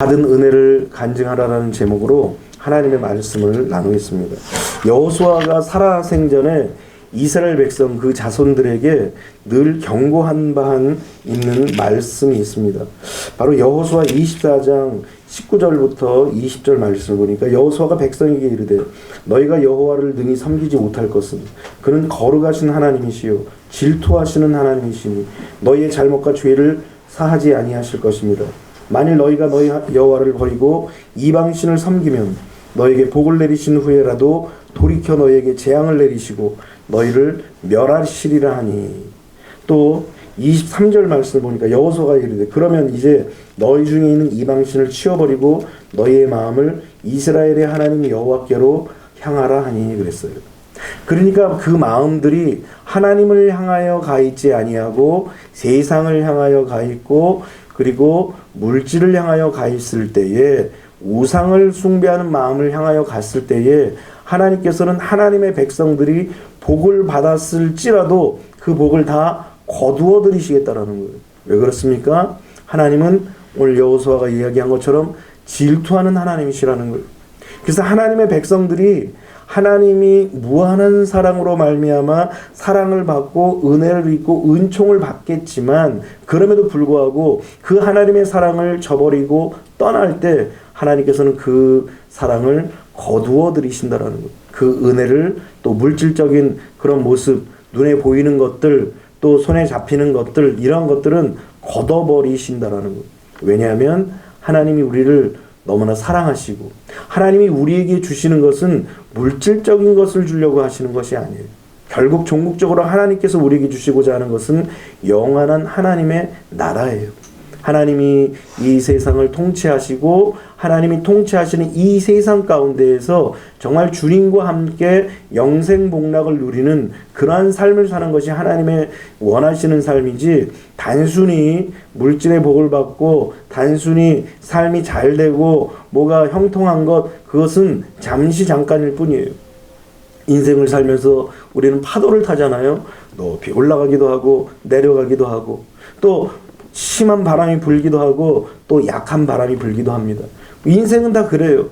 받은 은혜를 간증하라라는 제목으로 하나님의 말씀을 나누겠습니다. 여호수아가 살아생전에 이스라엘 백성 그 자손들에게 늘 경고한 바 있는 말씀이 있습니다. 바로 여호수아 24장 19절부터 20절 말씀을 보니까 여호수아가 백성에게 이르되 너희가 여호와를 능히 섬기지 못할 것은 그는 거룩하신 하나님이시요 질투하시는 하나님이시니 너희의 잘못과 죄를 사하지 아니하실 것입니다. 만일 너희가 너희 여호와를 버리고 이방신을 섬기면 너에게 복을 내리신 후에라도 돌이켜 너희에게 재앙을 내리시고 너희를 멸하시리라 하니. 또 23절 말씀을 보니까 여호수아가 이르되 그러면 이제 너희 중에 있는 이방신을 치워버리고 너희의 마음을 이스라엘의 하나님 여호와께로 향하라 하니 그랬어요. 그러니까 그 마음들이 하나님을 향하여 가 있지 아니하고 세상을 향하여 가 있고 그리고 물질을 향하여 가 있을 때에 우상을 숭배하는 마음을 향하여 갔을 때에 하나님께서는 하나님의 백성들이 복을 받았을지라도 그 복을 다 거두어 들이시겠다라는 거예요. 왜 그렇습니까? 하나님은 오늘 여호수아가 이야기한 것처럼 질투하는 하나님이시라는 거예요. 그래서 하나님의 백성들이 하나님이 무한한 사랑으로 말미암아 사랑을 받고 은혜를 입고 은총을 받겠지만 그럼에도 불구하고 그 하나님의 사랑을 저버리고 떠날 때 하나님께서는 그 사랑을 거두어 들이신다라는 것. 그 은혜를 또 물질적인 그런 모습, 눈에 보이는 것들, 또 손에 잡히는 것들, 이런 것들은 걷어버리신다라는 것. 왜냐하면 하나님이 우리를 너무나 사랑하시고 하나님이 우리에게 주시는 것은 물질적인 것을 주려고 하시는 것이 아니에요. 결국 종국적으로 하나님께서 우리에게 주시고자 하는 것은 영원한 하나님의 나라예요. 하나님이 이 세상을 통치하시고 하나님이 통치하시는 이 세상 가운데에서 정말 주님과 함께 영생복락을 누리는 그러한 삶을 사는 것이 하나님의 원하시는 삶이지, 단순히 물질의 복을 받고 단순히 삶이 잘 되고 뭐가 형통한 것, 그것은 잠시 잠깐일 뿐이에요. 인생을 살면서 우리는 파도를 타잖아요. 높이 올라가기도 하고 내려가기도 하고 또 심한 바람이 불기도 하고 또 약한 바람이 불기도 합니다. 인생은 다 그래요.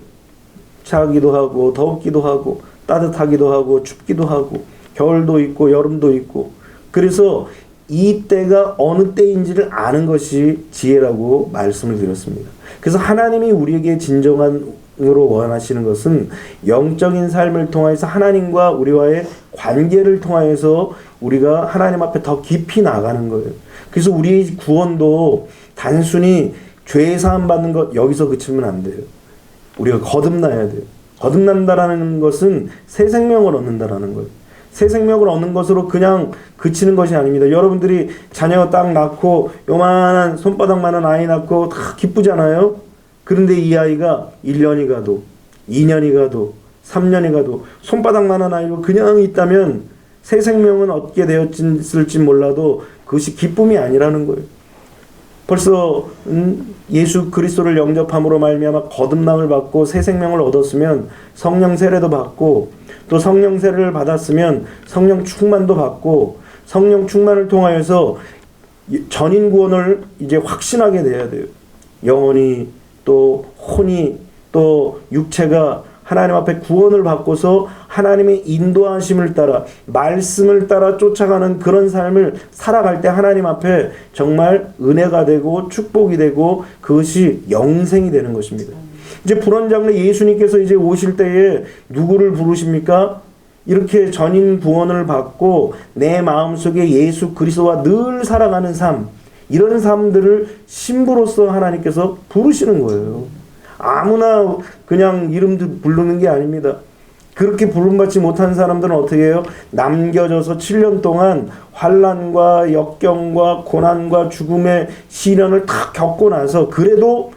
차기도 하고 덥기도 하고 따뜻하기도 하고 춥기도 하고 겨울도 있고 여름도 있고. 그래서 이 때가 어느 때인지를 아는 것이 지혜라고 말씀을 드렸습니다. 그래서 하나님이 우리에게 진정한으로 원하시는 것은 영적인 삶을 통해서 하나님과 우리와의 관계를 통해서 우리가 하나님 앞에 더 깊이 나가는 거예요. 그래서 우리의 구원도 단순히 죄 사함 받는 것 여기서 그치면 안 돼요. 우리가 거듭나야 돼요. 거듭난다라는 것은 새 생명을 얻는다라는 거예요. 새 생명을 얻는 것으로 그냥 그치는 것이 아닙니다. 여러분들이 자녀 딱 낳고 요만한 손바닥만한 아이 낳고 다 기쁘잖아요. 그런데 이 아이가 1년이 가도 2년이 가도 3년이 가도 손바닥만한 아이로 그냥 있다면 새 생명은 얻게 되었을지 몰라도 그것이 기쁨이 아니라는 거예요. 벌써 예수 그리스도를 영접함으로 말미암아 거듭남을 받고 새 생명을 얻었으면 성령 세례도 받고 또 성령 세례를 받았으면 성령 충만도 받고 성령 충만을 통하여서 전인 구원을 이제 확신하게 돼야 돼요. 영혼이 또 혼이 또 육체가 하나님 앞에 구원을 받고서 하나님의 인도하심을 따라 말씀을 따라 쫓아가는 그런 삶을 살아갈 때 하나님 앞에 정말 은혜가 되고 축복이 되고 그것이 영생이 되는 것입니다. 이제 불원장래 예수님께서 이제 오실 때에 누구를 부르십니까? 이렇게 전인 구원을 받고 내 마음속에 예수 그리스도와 늘 살아가는 삶, 이런 삶들을 신부로서 하나님께서 부르시는 거예요. 아무나 그냥 이름도 부르는 게 아닙니다. 그렇게 부름받지 못한 사람들은 어떻게 해요? 남겨져서 7년 동안 환난과 역경과 고난과 죽음의 시련을 다 겪고 나서 그래도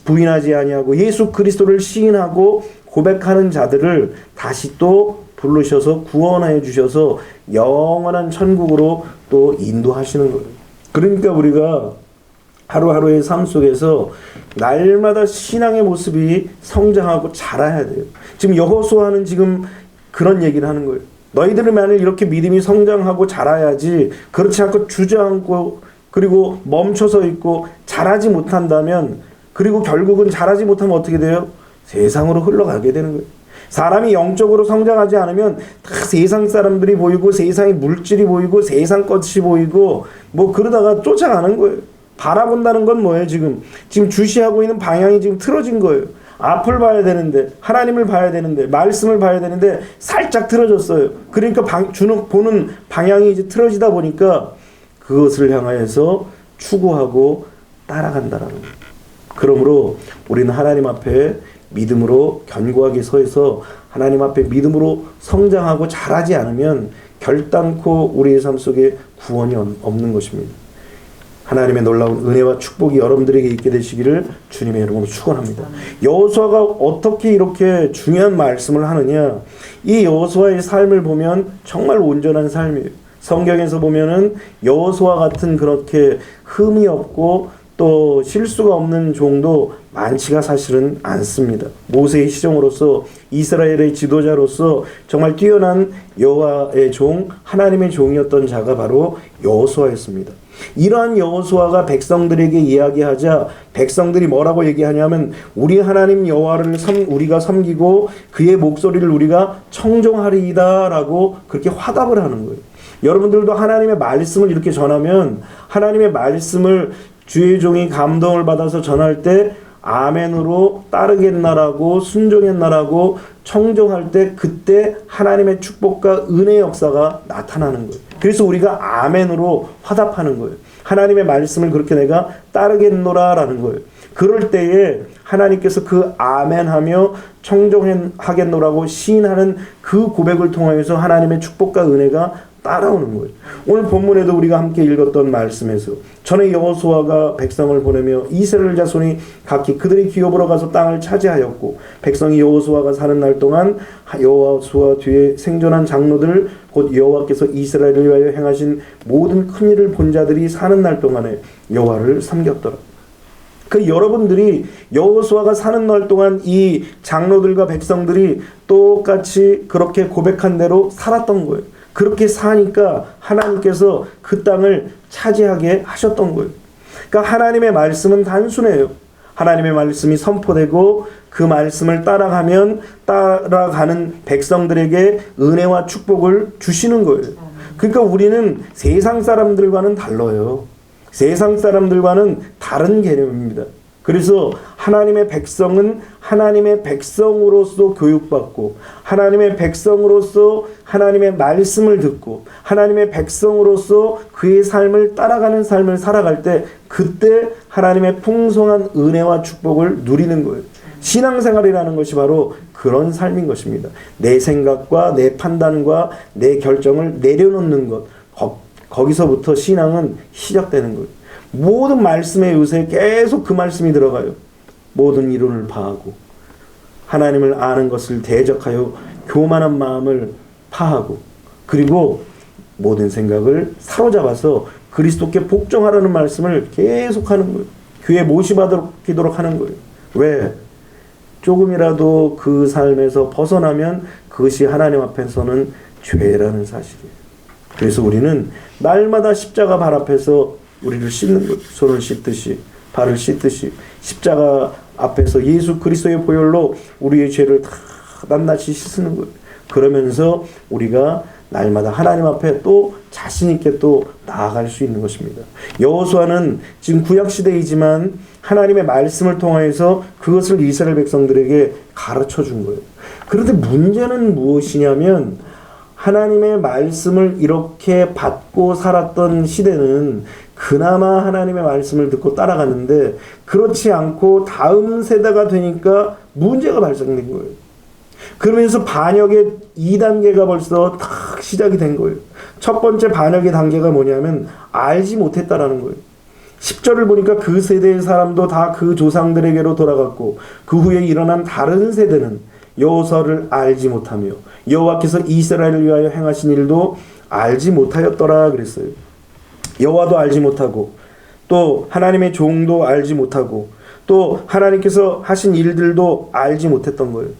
부인하지 아니하고 예수 그리스도를 시인하고 고백하는 자들을 다시 또 부르셔서 구원해 주셔서 영원한 천국으로 또 인도하시는 거예요. 그러니까 우리가 하루하루의 삶 속에서 날마다 신앙의 모습이 성장하고 자라야 돼요. 지금 여호수아는 지금 그런 얘기를 하는 거예요. 너희들은 만일 이렇게 믿음이 성장하고 자라야지, 그렇지 않고 주저앉고 그리고 멈춰서 있고 자라지 못한다면 그리고 결국은 잘하지 못하면 어떻게 돼요? 세상으로 흘러가게 되는 거예요. 사람이 영적으로 성장하지 않으면 다 세상 사람들이 보이고 세상의 물질이 보이고 세상 것이 보이고 뭐 그러다가 쫓아가는 거예요. 바라본다는 건 뭐예요? 지금 주시하고 있는 방향이 지금 틀어진 거예요. 앞을 봐야 되는데, 하나님을 봐야 되는데, 말씀을 봐야 되는데 살짝 틀어졌어요. 그러니까 보는 방향이 이제 틀어지다 보니까 그것을 향하여서 추구하고 따라간다라는 거예요. 그러므로 우리는 하나님 앞에 믿음으로 견고하게 서서 하나님 앞에 믿음으로 성장하고 자라지 않으면 결단코 우리의 삶 속에 구원이 없는 것입니다. 하나님의 놀라운 은혜와 축복이 여러분들에게 있게 되시기를 주님의 이름으로 축원합니다. 여호수아가 어떻게 이렇게 중요한 말씀을 하느냐? 이 여호수아의 삶을 보면 정말 온전한 삶이에요. 성경에서 보면은 여호수아 같은 그렇게 흠이 없고 또 실수가 없는 종도 많지가 사실은 않습니다. 모세의 시종으로서 이스라엘의 지도자로서 정말 뛰어난 여호와의 종, 하나님의 종이었던 자가 바로 여호수아였습니다. 이러한 여호수아가 백성들에게 이야기하자 백성들이 뭐라고 얘기하냐면 우리 하나님 여호와를 우리가 섬기고 그의 목소리를 우리가 청종하리이다라고 그렇게 화답을 하는 거예요. 여러분들도 하나님의 말씀을 이렇게 전하면 하나님의 말씀을 주의 종이 감동을 받아서 전할 때 아멘으로 따르겠나라고 순종했나라고 청종할 때 그때 하나님의 축복과 은혜의 역사가 나타나는 거예요. 그래서 우리가 아멘으로 화답하는 거예요. 하나님의 말씀을 그렇게 내가 따르겠노라라는 거예요. 그럴 때에 하나님께서 그 아멘하며 청종하겠노라고 시인하는 그 고백을 통하여서 하나님의 축복과 은혜가 따라오는 거예요. 오늘 본문에도 우리가 함께 읽었던 말씀에서 전에 여호수아가 백성을 보내며 이스라엘 자손이 각기 그들의 기업으로 가서 땅을 차지하였고 백성이 여호수아가 사는 날 동안 여호수아 뒤에 생존한 장로들 곧 여호와께서 이스라엘을 위하여 행하신 모든 큰 일을 본 자들이 사는 날 동안에 여호와를 섬겼더라. 그 여러분들이 여호수아가 사는 날 동안 이 장로들과 백성들이 똑같이 그렇게 고백한 대로 살았던 거예요. 그렇게 사니까 하나님께서 그 땅을 차지하게 하셨던 거예요. 그러니까 하나님의 말씀은 단순해요. 하나님의 말씀이 선포되고 그 말씀을 따라가는 백성들에게 은혜와 축복을 주시는 거예요. 그러니까 우리는 세상 사람들과는 달라요. 세상 사람들과는 다른 개념입니다. 그래서 하나님의 백성은 하나님의 백성으로서 교육받고 하나님의 백성으로서 하나님의 말씀을 듣고 하나님의 백성으로서 그의 삶을 따라가는 삶을 살아갈 때 그때 하나님의 풍성한 은혜와 축복을 누리는 거예요. 신앙생활이라는 것이 바로 그런 삶인 것입니다. 내 생각과 내 판단과 내 결정을 내려놓는 것, 거기서부터 신앙은 시작되는 거예요. 모든 말씀의 요새 계속 그 말씀이 들어가요. 모든 이론을 파하고 하나님을 아는 것을 대적하여 교만한 마음을 파하고 그리고 모든 생각을 사로잡아서 그리스도께 복종하라는 말씀을 계속하는 거예요. 교회 모시받기도록 하는 거예요. 왜? 조금이라도 그 삶에서 벗어나면 그것이 하나님 앞에서는 죄라는 사실이에요. 그래서 우리는 날마다 십자가 발 앞에서 우리를 씻는 것, 손을 씻듯이 발을 씻듯이 십자가 앞에서 예수 그리스도의 보혈로 우리의 죄를 다 낱낱이 씻는 거예요. 그러면서 우리가 날마다 하나님 앞에 또 자신 있게 또 나아갈 수 있는 것입니다. 여호수아는 지금 구약 시대이지만 하나님의 말씀을 통하여서 그것을 이스라엘 백성들에게 가르쳐 준 거예요. 그런데 문제는 무엇이냐면 하나님의 말씀을 이렇게 받고 살았던 시대는 그나마 하나님의 말씀을 듣고 따라갔는데 그렇지 않고 다음 세대가 되니까 문제가 발생된 거예요. 그러면서 반역의 2단계가 벌써 탁 시작이 된 거예요. 첫 번째 반역의 단계가 뭐냐면 알지 못했다라는 거예요. 10절을 보니까 그 세대의 사람도 다 그 조상들에게로 돌아갔고 그 후에 일어난 다른 세대는 여호수아를 알지 못하며 여호와께서 이스라엘을 위하여 행하신 일도 알지 못하였더라 그랬어요. 여호와도 알지 못하고 또 하나님의 종도 알지 못하고 또 하나님께서 하신 일들도 알지 못했던 거예요.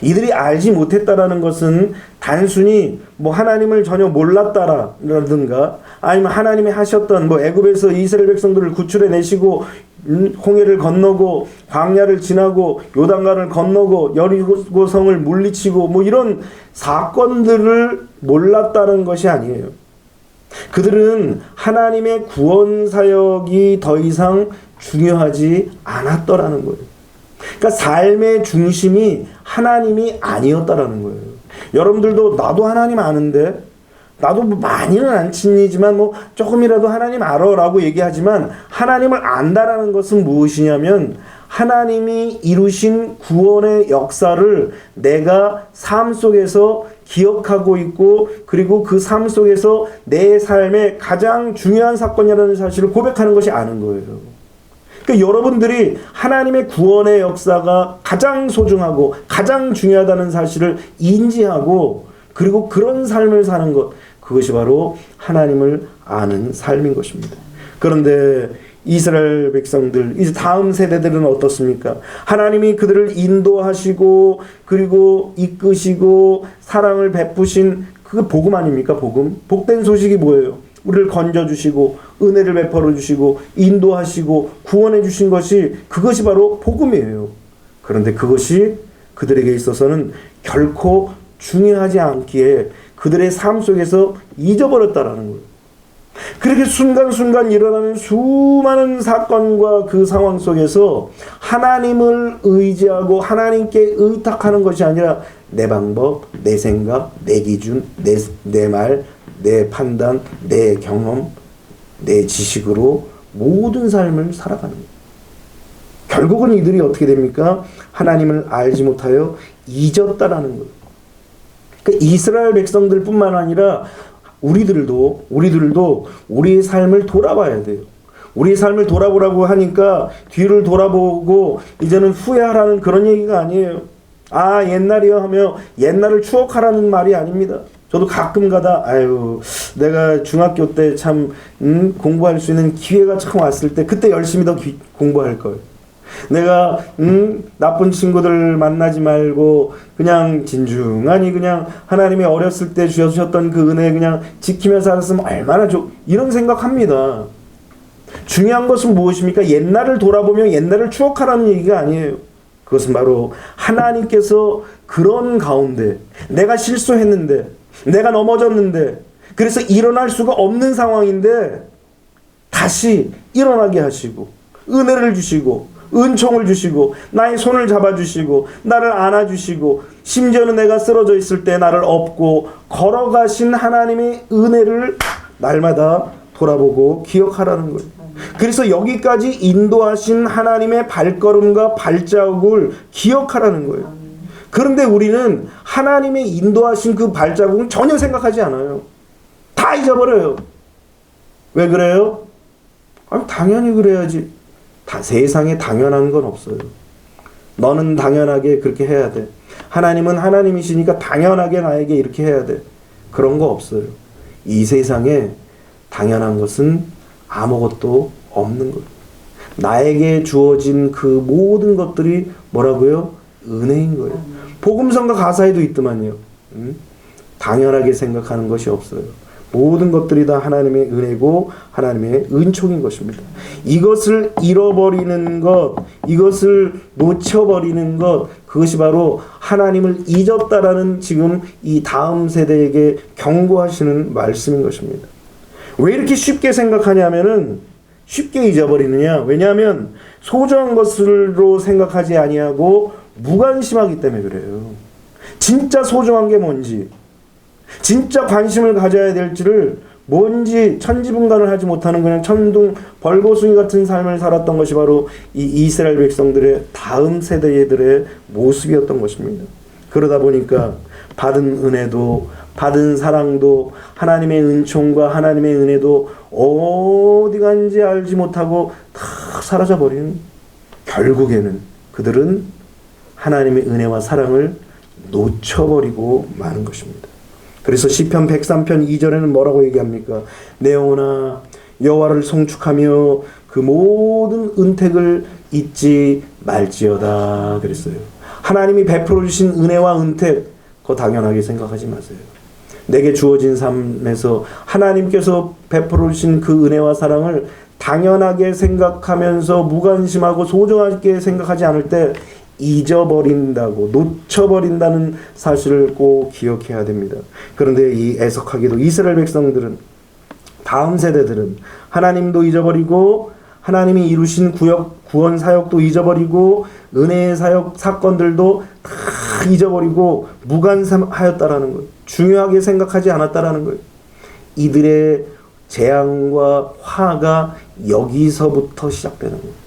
이들이 알지 못했다라는 것은 단순히 뭐 하나님을 전혀 몰랐다라든가 아니면 하나님이 하셨던 뭐 애굽에서 이스라엘 백성들을 구출해 내시고 홍해를 건너고 광야를 지나고 요단강을 건너고 여리고성을 물리치고 뭐 이런 사건들을 몰랐다는 것이 아니에요. 그들은 하나님의 구원 사역이 더 이상 중요하지 않았더라는 거예요. 그러니까 삶의 중심이 하나님이 아니었다라는 거예요. 여러분들도 나도 하나님 아는데, 나도 뭐 많이는 안 친이지만 뭐 조금이라도 하나님 알아라고 얘기하지만, 하나님을 안다라는 것은 무엇이냐면 하나님이 이루신 구원의 역사를 내가 삶 속에서 기억하고 있고, 그리고 그 삶 속에서 내 삶의 가장 중요한 사건이라는 사실을 고백하는 것이 아는 거예요. 그러니까 여러분들이 하나님의 구원의 역사가 가장 소중하고 가장 중요하다는 사실을 인지하고, 그리고 그런 삶을 사는 것, 그것이 바로 하나님을 아는 삶인 것입니다. 그런데 이스라엘 백성들, 이제 다음 세대들은 어떻습니까? 하나님이 그들을 인도하시고 그리고 이끄시고 사랑을 베푸신 그 복음 아닙니까? 복음. 복된 소식이 뭐예요? 우리를 건져주시고 은혜를 베풀어 주시고 인도하시고 구원해 주신 것이, 그것이 바로 복음이에요. 그런데 그것이 그들에게 있어서는 결코 중요하지 않기에 그들의 삶 속에서 잊어버렸다라는 거예요. 그렇게 순간순간 일어나는 수많은 사건과 그 상황 속에서 하나님을 의지하고 하나님께 의탁하는 것이 아니라 내 방법, 내 생각, 내 기준, 내 말, 내 판단, 내 경험, 내 지식으로 모든 삶을 살아가는 거예요. 결국은 이들이 어떻게 됩니까? 하나님을 알지 못하여 잊었다라는 거예요. 그러니까 이스라엘 백성들뿐만 아니라 우리들도 우리의 삶을 돌아봐야 돼요. 우리의 삶을 돌아보라고 하니까 뒤를 돌아보고 이제는 후회하라는 그런 얘기가 아니에요. 아, 옛날이요 하며 옛날을 추억하라는 말이 아닙니다. 저도 가끔 가다 내가 중학교 때 참 공부할 수 있는 기회가 참 왔을 때 그때 열심히 더 공부할 걸. 내가 나쁜 친구들 만나지 말고 그냥 진중하니 그냥 하나님이 어렸을 때 주셨던 그 은혜 그냥 지키며 살았으면 얼마나 이런 생각합니다. 중요한 것은 무엇입니까? 옛날을 돌아보며 옛날을 추억하라는 얘기가 아니에요. 그것은 바로 하나님께서 그런 가운데 내가 실수했는데, 내가 넘어졌는데, 그래서 일어날 수가 없는 상황인데 다시 일어나게 하시고 은혜를 주시고 은총을 주시고 나의 손을 잡아주시고 나를 안아주시고, 심지어는 내가 쓰러져 있을 때 나를 업고 걸어가신 하나님의 은혜를 날마다 돌아보고 기억하라는 거예요. 그래서 여기까지 인도하신 하나님의 발걸음과 발자국을 기억하라는 거예요. 그런데 우리는 하나님의 인도하신 그 발자국은 전혀 생각하지 않아요. 다 잊어버려요. 왜 그래요? 당연히 그래야지. 세상에 당연한 건 없어요. 너는 당연하게 그렇게 해야 돼. 하나님은 하나님이시니까 당연하게 나에게 이렇게 해야 돼. 그런 거 없어요. 이 세상에 당연한 것은 아무것도 없는 거예요. 나에게 주어진 그 모든 것들이 뭐라고요? 은혜인 거예요. 복음성가 가사에도 있더만요. 당연하게 생각하는 것이 없어요. 모든 것들이 다 하나님의 은혜고 하나님의 은총인 것입니다. 이것을 잃어버리는 것, 이것을 놓쳐버리는 것, 그것이 바로 하나님을 잊었다라는 지금 이 다음 세대에게 경고하시는 말씀인 것입니다. 왜 이렇게 쉽게 생각하냐면은 쉽게 잊어버리느냐? 왜냐하면 소중한 것으로 생각하지 아니하고 무관심하기 때문에 그래요. 진짜 소중한 게 뭔지, 진짜 관심을 가져야 될지를 뭔지 천지분간을 하지 못하는 그냥 천둥 벌거숭이 같은 삶을 살았던 것이 바로 이 이스라엘 백성들의 다음 세대들의 모습이었던 것입니다. 그러다 보니까 받은 은혜도, 받은 사랑도, 하나님의 은총과 하나님의 은혜도 어디 간지 알지 못하고 다 사라져버리는, 결국에는 그들은 하나님의 은혜와 사랑을 놓쳐버리고 마는 것입니다. 그래서 시편 103편 2절에는 뭐라고 얘기합니까? 내 영혼아 여호와를 송축하며 그 모든 은택을 잊지 말지어다 그랬어요. 하나님이 베풀어 주신 은혜와 은택, 그거 당연하게 생각하지 마세요. 내게 주어진 삶에서 하나님께서 베풀어 주신 그 은혜와 사랑을 당연하게 생각하면서 무관심하고 소중하게 생각하지 않을 때 잊어버린다고, 놓쳐버린다는 사실을 꼭 기억해야 됩니다. 그런데 이 애석하게도 이스라엘 백성들은, 다음 세대들은 하나님도 잊어버리고 하나님이 이루신 구원 사역도 잊어버리고 은혜의 사역 사건들도 다 잊어버리고 무관심하였다라는 거예요. 중요하게 생각하지 않았다라는 거예요. 이들의 재앙과 화가 여기서부터 시작되는 거예요.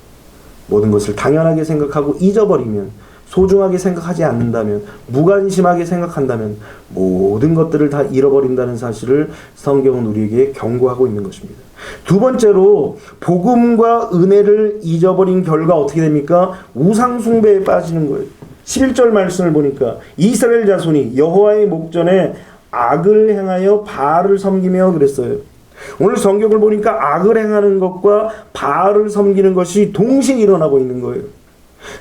모든 것을 당연하게 생각하고 잊어버리면, 소중하게 생각하지 않는다면, 무관심하게 생각한다면 모든 것들을 다 잃어버린다는 사실을 성경은 우리에게 경고하고 있는 것입니다. 두 번째로 복음과 은혜를 잊어버린 결과 어떻게 됩니까? 우상 숭배에 빠지는 거예요. 11절 말씀을 보니까 이스라엘 자손이 여호와의 목전에 악을 행하여 바알을 섬기며 그랬어요. 오늘 성경을 보니까 악을 행하는 것과 바알을 섬기는 것이 동시에 일어나고 있는 거예요.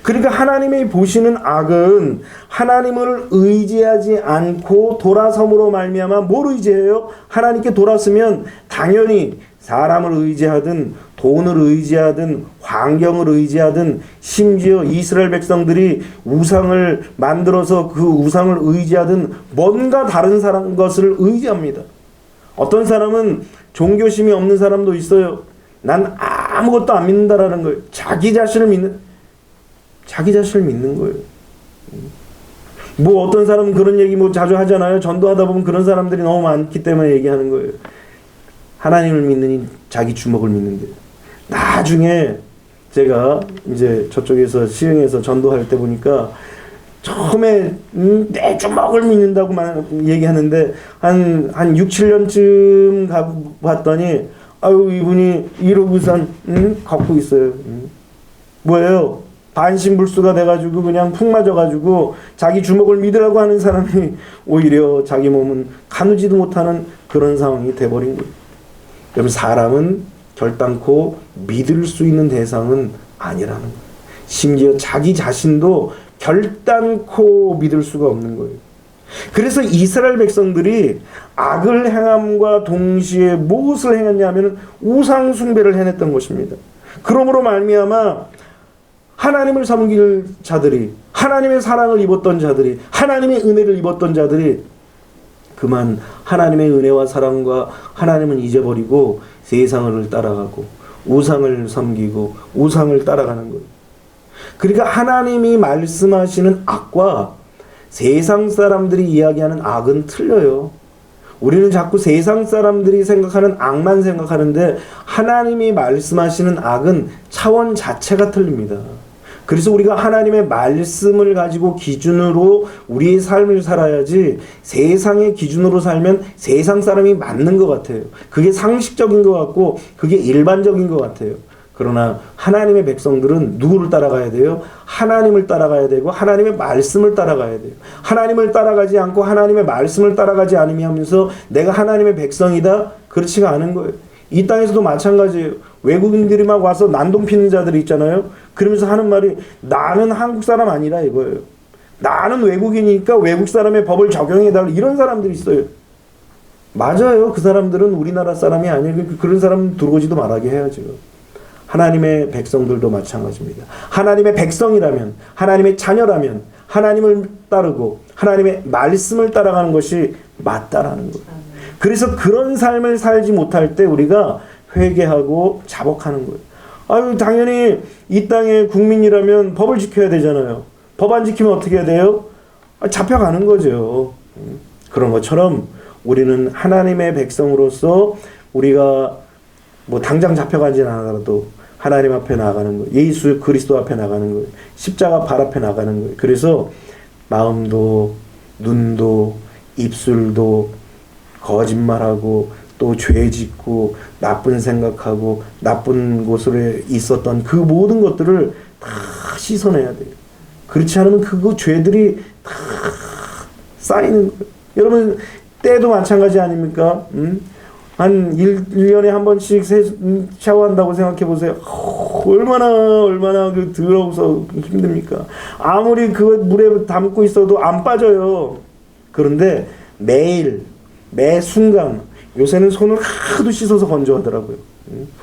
그러니까 하나님이 보시는 악은 하나님을 의지하지 않고 돌아섬으로 말미암아 뭘 의지해요? 하나님께 돌았으면 당연히 사람을 의지하든 돈을 의지하든 환경을 의지하든, 심지어 이스라엘 백성들이 우상을 만들어서 그 우상을 의지하든 뭔가 다른 사람 것을 의지합니다. 어떤 사람은 종교심이 없는 사람도 있어요. 난 아무것도 안 믿는다라는 거예요. 자기 자신을 믿는 거예요. 뭐 어떤 사람은 그런 얘기 뭐 자주 하잖아요. 전도하다 보면 그런 사람들이 너무 많기 때문에 얘기하는 거예요. 하나님을 믿느니 자기 주먹을 믿는데. 나중에 제가 이제 저쪽에서 시흥에서 전도할 때 보니까 처음에 내 주먹을 믿는다고만 얘기하는데 한 6, 7년쯤 가봤더니 아유 이분이 1억 우산 갖고 있어요. 뭐예요? 반신불수가 돼가지고 그냥 푹 맞아가지고 자기 주먹을 믿으라고 하는 사람이 오히려 자기 몸은 가누지도 못하는 그런 상황이 돼버린 거예요. 여러분, 사람은 결단코 믿을 수 있는 대상은 아니라는 거예요. 심지어 자기 자신도 결단코 믿을 수가 없는 거예요. 그래서 이스라엘 백성들이 악을 행함과 동시에 무엇을 행했냐면 우상 숭배를 해냈던 것입니다. 그러므로 말미암아 하나님을 섬길 자들이, 하나님의 사랑을 입었던 자들이, 하나님의 은혜를 입었던 자들이 그만 하나님의 은혜와 사랑과 하나님은 잊어버리고 세상을 따라가고 우상을 섬기고 우상을 따라가는 거예요. 그러니까 하나님이 말씀하시는 악과 세상 사람들이 이야기하는 악은 틀려요. 우리는 자꾸 세상 사람들이 생각하는 악만 생각하는데 하나님이 말씀하시는 악은 차원 자체가 틀립니다. 그래서 우리가 하나님의 말씀을 가지고 기준으로 우리의 삶을 살아야지 세상의 기준으로 살면 세상 사람이 맞는 것 같아요. 그게 상식적인 것 같고 그게 일반적인 것 같아요. 그러나 하나님의 백성들은 누구를 따라가야 돼요? 하나님을 따라가야 되고 하나님의 말씀을 따라가야 돼요. 하나님을 따라가지 않고 하나님의 말씀을 따라가지 않으면서 내가 하나님의 백성이다? 그렇지가 않은 거예요. 이 땅에서도 마찬가지예요. 외국인들이 막 와서 난동 피는 자들이 있잖아요. 그러면서 하는 말이 나는 한국 사람 아니라 이거예요. 나는 외국인이니까 외국 사람의 법을 적용해달라, 이런 사람들이 있어요. 맞아요. 그 사람들은 우리나라 사람이 아니에요. 그런 사람 들어오지도 말하게 해야죠. 하나님의 백성들도 마찬가지입니다. 하나님의 백성이라면, 하나님의 자녀라면 하나님을 따르고 하나님의 말씀을 따라가는 것이 맞다라는 거예요. 그래서 그런 삶을 살지 못할 때 우리가 회개하고 자복하는 거예요. 아유, 당연히 이 땅의 국민이라면 법을 지켜야 되잖아요. 법 안 지키면 어떻게 해야 돼요? 잡혀가는 거죠. 그런 것처럼 우리는 하나님의 백성으로서 우리가 뭐 당장 잡혀가진 않아도 하나님 앞에 나가는 거예요. 예수 그리스도 앞에 나가는 거예요. 십자가 발 앞에 나가는 거예요. 그래서 마음도 눈도 입술도 거짓말하고 또 죄 짓고 나쁜 생각하고 나쁜 곳에 있었던 그 모든 것들을 다 씻어내야 돼요. 그렇지 않으면 그 죄들이 다 쌓이는 거예요. 여러분, 때도 마찬가지 아닙니까? 한 1년에 한 번씩 샤워한다고 생각해 보세요. 얼마나 그 더러워서 힘듭니까? 아무리 그 물에 담고 있어도 안 빠져요. 그런데 매일 매 순간 요새는 손을 하도 씻어서 건조하더라고요.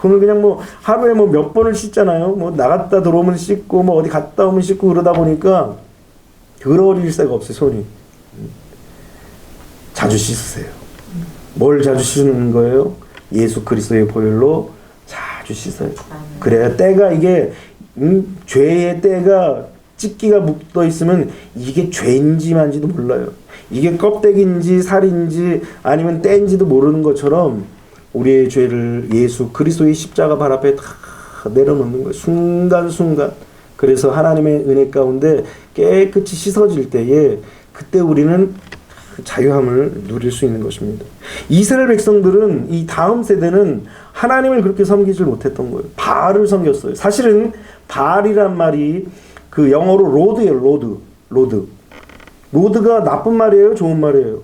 손을 그냥 뭐 하루에 뭐 몇 번을 씻잖아요. 뭐 나갔다 들어오면 씻고 뭐 어디 갔다 오면 씻고 그러다 보니까 더러워질 새가 없어요, 손이. 자주 씻으세요. 뭘 자주 씻는 거예요? 예수 그리스도의 보혈로 자주 씻어요. 그래야 때가 이게 죄의 때가 찢기가 묻어 있으면 이게 죄인지 만지도 몰라요. 이게 껍데기인지 살인지 아니면 때인지도 모르는 것처럼 우리의 죄를 예수 그리스도의 십자가 발 앞에 다 내려놓는 거예요. 순간순간. 그래서 하나님의 은혜 가운데 깨끗이 씻어질 때에 그때 우리는 자유함을 누릴 수 있는 것입니다. 이스라엘 백성들은 이 다음 세대는 하나님을 그렇게 섬기질 못했던 거예요. 바알을 섬겼어요. 사실은 바알이란 말이 그 영어로 로드예요. 로드. 로드가 나쁜 말이에요, 좋은 말이에요?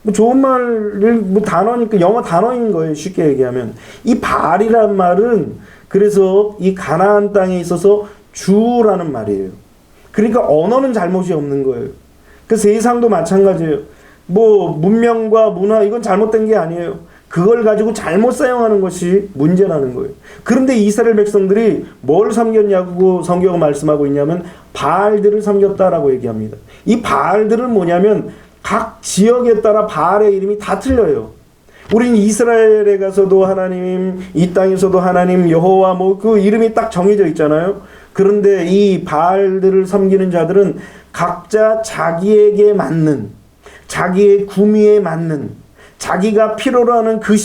뭐 좋은 말을 뭐 단어니까 영어 단어인 거예요. 쉽게 얘기하면 이 바알이란 말은 그래서 이 가나안 땅에 있어서 주라는 말이에요. 그러니까 언어는 잘못이 없는 거예요. 그 세상도 마찬가지예요. 뭐 문명과 문화 이건 잘못된 게 아니에요. 그걸 가지고 잘못 사용하는 것이 문제라는 거예요. 그런데 이스라엘 백성들이 뭘 섬겼냐고 성경은 말씀하고 있냐면 바알들을 섬겼다라고 얘기합니다. 이 바알들은 뭐냐면 각 지역에 따라 바알의 이름이 다 틀려요. 우린 이스라엘에 가서도 하나님, 이 땅에서도 하나님, 여호와 뭐 그 이름이 딱 정해져 있잖아요. 그런데 이 바알들을 섬기는 자들은 각자 자기에게 맞는, 자기의 구미에 맞는, 자기가 필요로 하는 그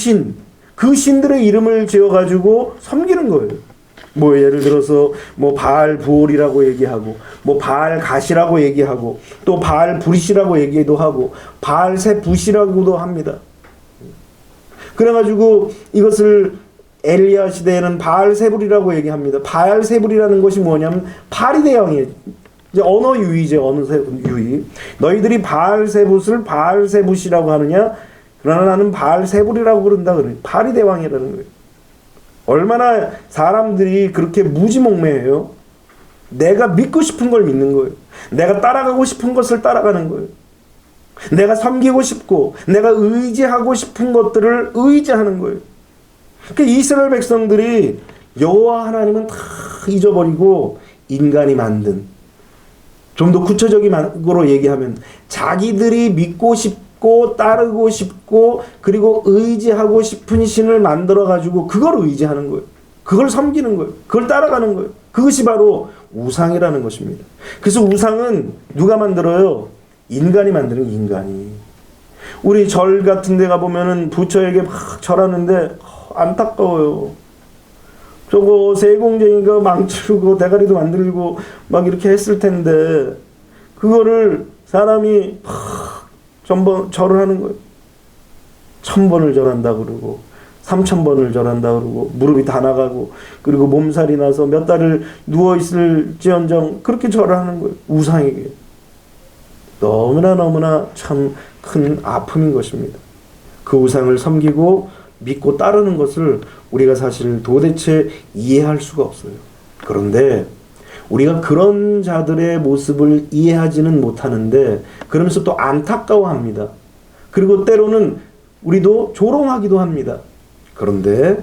신들의 이름을 지어가지고 섬기는 거예요. 뭐 예를 들어서 뭐 바알 부올이라고 얘기하고 뭐 바알 갓이라고 얘기하고 또 바알 브릿이라고 얘기도 하고 바알 세붓이라고도 합니다. 그래가지고 이것을 엘리야 시대에는 바알 세불이라고 얘기합니다. 바알 세불이라는 것이 뭐냐면 파리대왕이에요. 이제 언어 유희죠. 언어 유희. 너희들이 바알 세붓을 바알 세붓이라고 하느냐? 그러나 나는 바알 세불이라고 그런다 그래요. 파리대왕이라는 거예요. 얼마나 사람들이 그렇게 무지몽매해요. 내가 믿고 싶은 걸 믿는 거예요. 내가 따라가고 싶은 것을 따라가는 거예요. 내가 섬기고 싶고 내가 의지하고 싶은 것들을 의지하는 거예요. 그 이스라엘 백성들이 여호와 하나님은 다 잊어버리고 인간이 만든, 좀 더 구체적으로 얘기하면 자기들이 믿고 싶고 따르고 싶고 그리고 의지하고 싶은 신을 만들어 가지고 그걸 의지하는 거예요. 그걸 섬기는 거예요. 그걸 따라가는 거예요. 그것이 바로 우상이라는 것입니다. 그래서 우상은 누가 만들어요? 인간이 만드는 인간이. 우리 절 같은 데 가보면은 부처에게 막 절하는데 안타까워요. 저거 세공쟁이가 망치고 대가리도 만들고 막 이렇게 했을 텐데 그거를 사람이 막 절을 하는 거예요. 1000번을 절한다 그러고 3000번을 절한다 그러고 무릎이 다 나가고 그리고 몸살이 나서 몇 달을 누워있을지언정 그렇게 절을 하는 거예요. 우상에게. 너무나 참 큰 아픔인 것입니다. 그 우상을 섬기고 믿고 따르는 것을 우리가 사실 도대체 이해할 수가 없어요. 그런데 우리가 그런 자들의 모습을 이해하지는 못하는데 그러면서 또 안타까워합니다. 그리고 때로는 우리도 조롱하기도 합니다. 그런데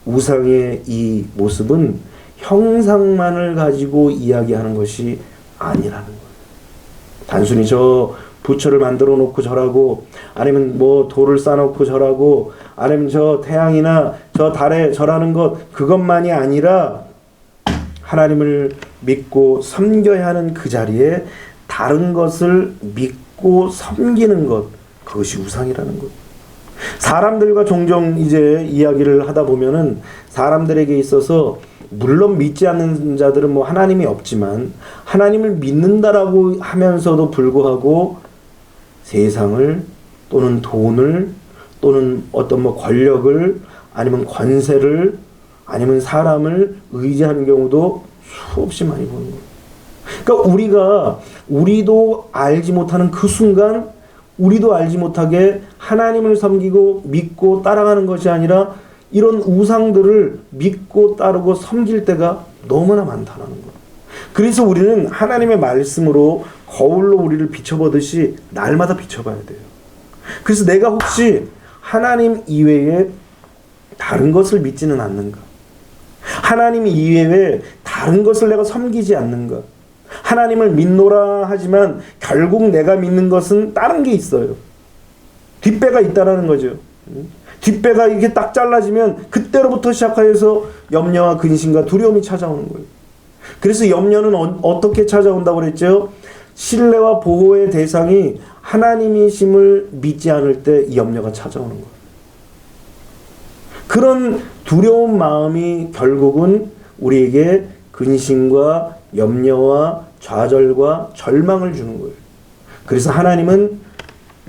우상의 이 모습은 형상만을 가지고 이야기하는 것이 아니라는 거예요. 단순히 저 부처를 만들어 놓고 절하고 아니면 뭐 돌을 쌓아놓고 절하고 아니면 저 태양이나 저 달에 절하는 것 그것만이 아니라 하나님을 믿고 섬겨야 하는 그 자리에 다른 것을 믿고 섬기는 것, 그것이 우상이라는 것. 사람들과 종종 이제 이야기를 하다 보면은 사람들에게 있어서 물론 믿지 않는 자들은 뭐 하나님이 없지만 하나님을 믿는다라고 하면서도 불구하고 세상을 또는 돈을 또는 어떤 뭐 권력을 아니면 권세를 아니면 사람을 의지하는 경우도 수없이 많이 보는 거예요. 그러니까 우리도 알지 못하는 그 순간 우리도 알지 못하게 하나님을 섬기고 믿고 따라가는 것이 아니라 이런 우상들을 믿고 따르고 섬길 때가 너무나 많다는 거예요. 그래서 우리는 하나님의 말씀으로 거울로 우리를 비춰보듯이 날마다 비춰봐야 돼요. 그래서 내가 혹시 하나님 이외에 다른 것을 믿지는 않는가? 하나님 이외에 다른 것을 내가 섬기지 않는가? 하나님을 믿노라 하지만 결국 내가 믿는 것은 다른 게 있어요. 뒷배가 있다라는 거죠. 뒷배가 이렇게 딱 잘라지면 그때로부터 시작하여서 염려와 근심과 두려움이 찾아오는 거예요. 그래서 염려는 어떻게 찾아온다고 그랬죠? 신뢰와 보호의 대상이 하나님이심을 믿지 않을 때 이 염려가 찾아오는 거예요. 그런 두려운 마음이 결국은 우리에게 근심과 염려와 좌절과 절망을 주는 거예요. 그래서 하나님은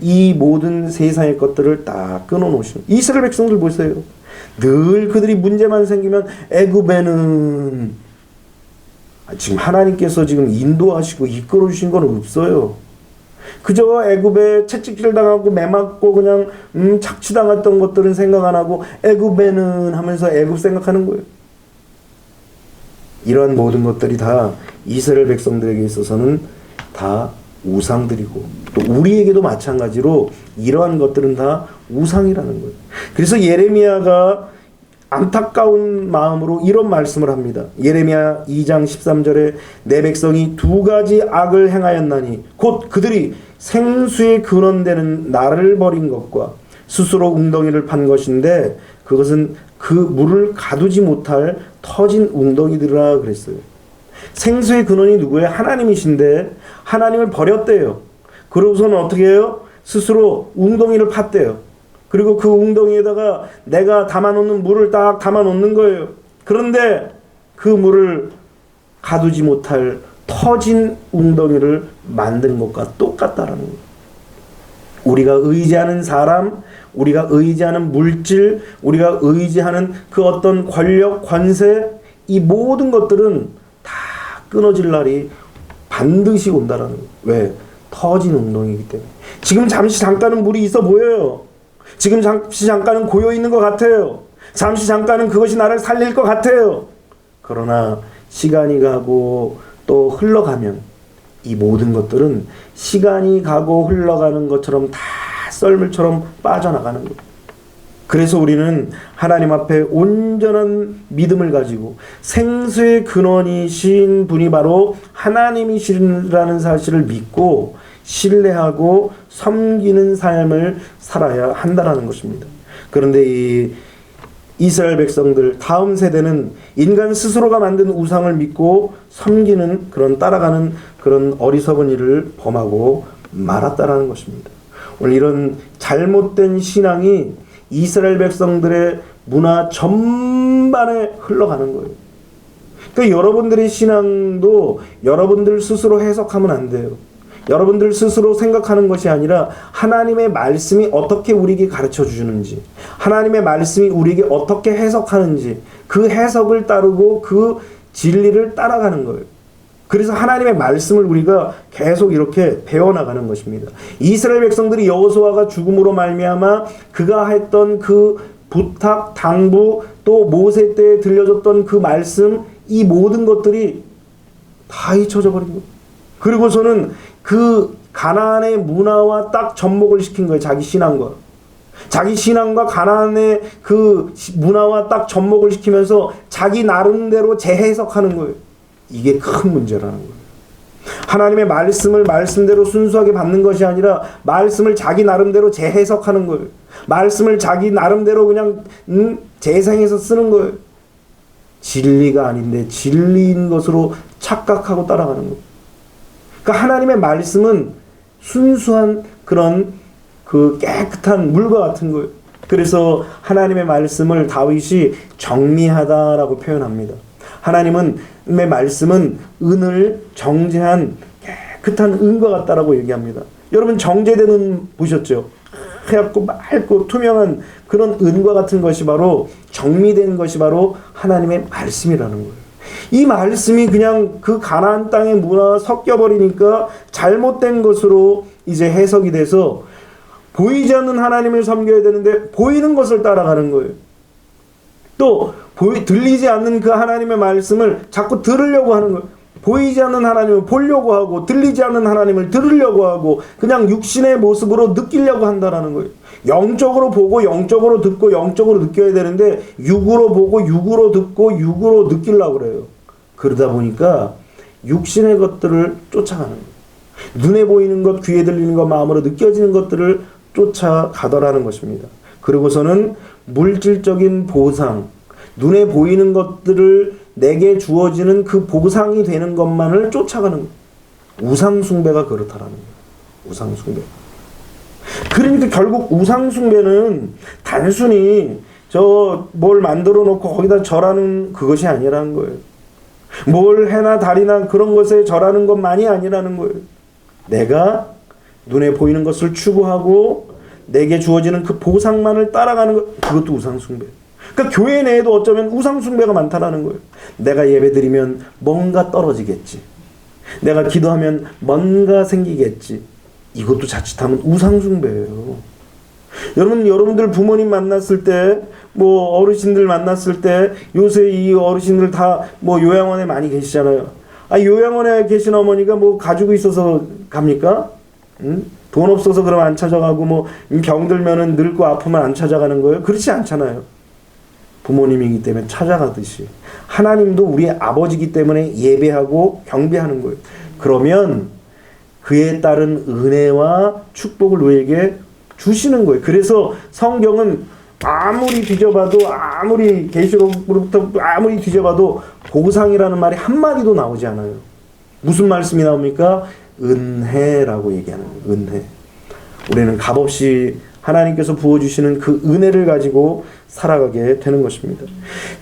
이 모든 세상의 것들을 다 끊어놓으시는 이스라엘 백성들 보세요. 늘 그들이 문제만 생기면 애굽에는 지금 하나님께서 지금 인도하시고 이끌어 주신 건 없어요. 그저 애굽에 채찍질 당하고 매맞고 그냥 착취당했던 것들은 생각 안 하고 애굽에는 하면서 애굽 생각하는 거예요. 이러한 모든 것들이 다 이스라엘 백성들에게 있어서는 다 우상들이고 또 우리에게도 마찬가지로 이러한 것들은 다 우상이라는 거예요. 그래서 예레미야가 안타까운 마음으로 이런 말씀을 합니다. 예레미야 2장 13절에 내 백성이 두 가지 악을 행하였나니 곧 그들이 생수의 근원되는 나를 버린 것과 스스로 웅덩이를 판 것인데 그것은 그 물을 가두지 못할 터진 웅덩이들이라 그랬어요. 생수의 근원이 누구예요? 하나님이신데 하나님을 버렸대요. 그러고서는 어떻게 해요? 스스로 웅덩이를 팠대요. 그리고 그 웅덩이에다가 내가 담아놓는 물을 딱 담아놓는 거예요. 그런데 그 물을 가두지 못할 터진 웅덩이를 만든 것과 똑같다라는 거예요. 우리가 의지하는 사람, 우리가 의지하는 물질, 우리가 의지하는 그 어떤 권력, 권세, 이 모든 것들은 다 끊어질 날이 반드시 온다라는 거예요. 왜? 터진 웅덩이이기 때문에. 지금 잠시 잠깐은 물이 있어 보여요. 지금 잠시 잠깐은 고여 있는 것 같아요. 잠시 잠깐은 그것이 나를 살릴 것 같아요. 그러나 시간이 가고 또 흘러가면 이 모든 것들은 시간이 가고 흘러가는 것처럼 다 썰물처럼 빠져나가는 거예요. 그래서 우리는 하나님 앞에 온전한 믿음을 가지고 생수의 근원이신 분이 바로 하나님이시라는 사실을 믿고 신뢰하고 섬기는 삶을 살아야 한다는 것입니다. 그런데 이 이스라엘 백성들 다음 세대는 인간 스스로가 만든 우상을 믿고 섬기는 그런 따라가는 그런 어리석은 일을 범하고 말았다라는 것입니다. 오늘 이런 잘못된 신앙이 이스라엘 백성들의 문화 전반에 흘러가는 거예요. 그러니까 여러분들의 신앙도 여러분들 스스로 해석하면 안 돼요. 여러분들 스스로 생각하는 것이 아니라 하나님의 말씀이 어떻게 우리에게 가르쳐 주는지, 하나님의 말씀이 우리에게 어떻게 해석하는지 그 해석을 따르고 그 진리를 따라가는 거예요. 그래서 하나님의 말씀을 우리가 계속 이렇게 배워나가는 것입니다. 이스라엘 백성들이 여호수아가 죽음으로 말미암아 그가 했던 그 부탁, 당부, 또 모세 때에 들려줬던 그 말씀, 이 모든 것들이 다 잊혀져 버린 거예요. 그리고서는 그 가나안의 문화와 딱 접목을 시킨 거예요. 자기 신앙과. 자기 신앙과 가나안의 그 문화와 딱 접목을 시키면서 자기 나름대로 재해석하는 거예요. 이게 큰 문제라는 거예요. 하나님의 말씀을 말씀대로 순수하게 받는 것이 아니라 말씀을 자기 나름대로 재해석하는 거예요. 말씀을 자기 나름대로 그냥 재생해서 쓰는 거예요. 진리가 아닌데 진리인 것으로 착각하고 따라가는 거예요. 그러니까 하나님의 말씀은 순수한 그런 그 깨끗한 물과 같은 거예요. 그래서 하나님의 말씀을 다윗이 정리하다라고 표현합니다. 하나님의 말씀은 은을 정제한 깨끗한 은과 같다라고 얘기합니다. 여러분 정제된 은 보셨죠? 하얗고 맑고 투명한 그런 은과 같은 것이 바로 정리된 것이 바로 하나님의 말씀이라는 거예요. 이 말씀이 그냥 그 가나안 땅의 문화와 섞여버리니까 잘못된 것으로 이제 해석이 돼서 보이지 않는 하나님을 섬겨야 되는데 보이는 것을 따라가는 거예요. 또 들리지 않는 그 하나님의 말씀을 자꾸 들으려고 하는 거예요. 보이지 않는 하나님을 보려고 하고 들리지 않는 하나님을 들으려고 하고 그냥 육신의 모습으로 느끼려고 한다라는 거예요. 영적으로 보고 영적으로 듣고 영적으로 느껴야 되는데 육으로 보고 육으로 듣고 육으로 느끼려고 그래요. 그러다 보니까 육신의 것들을 쫓아가는 거예요. 눈에 보이는 것, 귀에 들리는 것, 마음으로 느껴지는 것들을 쫓아가더라는 것입니다. 그리고서는 물질적인 보상, 눈에 보이는 것들을 내게 주어지는 그 보상이 되는 것만을 쫓아가는 거예요. 우상숭배가 그렇다라는 거예요. 우상숭배. 그러니까 결국 우상숭배는 단순히 뭘 만들어 놓고 거기다 절하는 그것이 아니라는 거예요. 뭘 해나 달이나 그런 것에 절하는 것만이 아니라는 거예요. 내가 눈에 보이는 것을 추구하고 내게 주어지는 그 보상만을 따라가는 것, 그것도 우상숭배. 그러니까 교회 내에도 어쩌면 우상숭배가 많다라는 거예요. 내가 예배드리면 뭔가 떨어지겠지. 내가 기도하면 뭔가 생기겠지. 이것도 자칫하면 우상숭배예요. 여러분들 부모님 만났을 때, 어르신들 만났을 때, 요새 이 어르신들 다 요양원에 많이 계시잖아요. 요양원에 계신 어머니가 가지고 있어서 갑니까? 돈 없어서 그러면 안 찾아가고, 병 들면은 늙고 아프면 안 찾아가는 거예요? 그렇지 않잖아요. 부모님이기 때문에 찾아가듯이. 하나님도 우리의 아버지이기 때문에 예배하고 경배하는 거예요. 그러면 그에 따른 은혜와 축복을 우리에게 주시는 거예요. 그래서 성경은 아무리 뒤져봐도, 아무리 계시록부터 아무리 뒤져봐도 보상이라는 말이 한마디도 나오지 않아요. 무슨 말씀이 나옵니까? 은혜라고 얘기하는 거예요. 은혜. 우리는 값없이 하나님께서 부어주시는 그 은혜를 가지고 살아가게 되는 것입니다.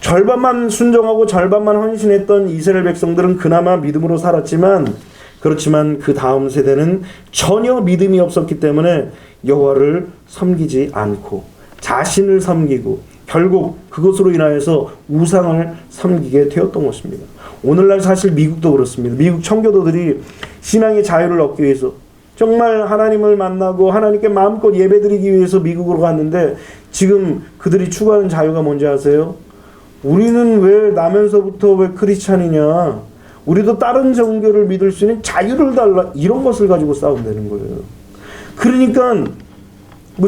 절반만 순종하고 절반만 헌신했던 이스라엘 백성들은 그나마 믿음으로 살았지만, 그렇지만 그 다음 세대는 전혀 믿음이 없었기 때문에 여호와를 섬기지 않고 자신을 섬기고 결국 그것으로 인하여서 우상을 섬기게 되었던 것입니다. 오늘날 사실 미국도 그렇습니다. 미국 청교도들이 신앙의 자유를 얻기 위해서 정말 하나님을 만나고 하나님께 마음껏 예배드리기 위해서 미국으로 갔는데, 지금 그들이 추구하는 자유가 뭔지 아세요? 우리는 왜 나면서부터 왜 크리스찬이냐, 우리도 다른 종교를 믿을 수 있는 자유를 달라, 이런 것을 가지고 싸운다는 거예요. 그러니까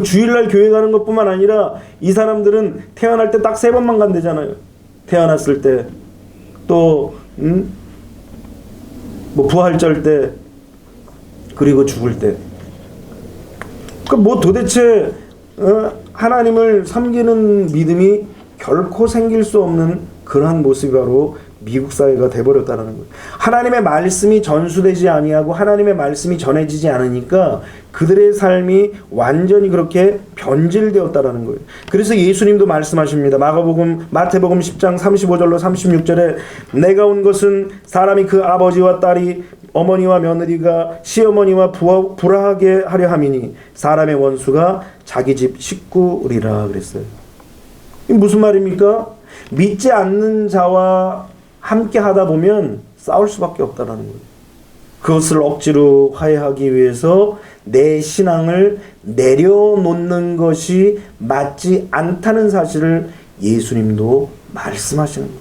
주일날 교회 가는 것뿐만 아니라 이 사람들은 태어날 때 딱 3번만 간대잖아요. 태어났을 때, 또 부활절 때, 그리고 죽을 때. 그러니까 도대체 하나님을 섬기는 믿음이 결코 생길 수 없는 그러한 모습이 바로 미국 사회가 돼버렸다는 거예요. 하나님의 말씀이 전수되지 아니하고 하나님의 말씀이 전해지지 않으니까 그들의 삶이 완전히 그렇게 변질되었다는 거예요. 그래서 예수님도 말씀하십니다. 마태복음 10장 35절로 36절에 내가 온 것은 사람이 그 아버지와 딸이 어머니와 며느리가 시어머니와 불화하게 하려 함이니 사람의 원수가 자기 집 식구리라 그랬어요. 이게 무슨 말입니까? 믿지 않는 자와 함께 하다 보면 싸울 수밖에 없다는 거예요. 그것을 억지로 화해하기 위해서 내 신앙을 내려놓는 것이 맞지 않다는 사실을 예수님도 말씀하시는 거예요.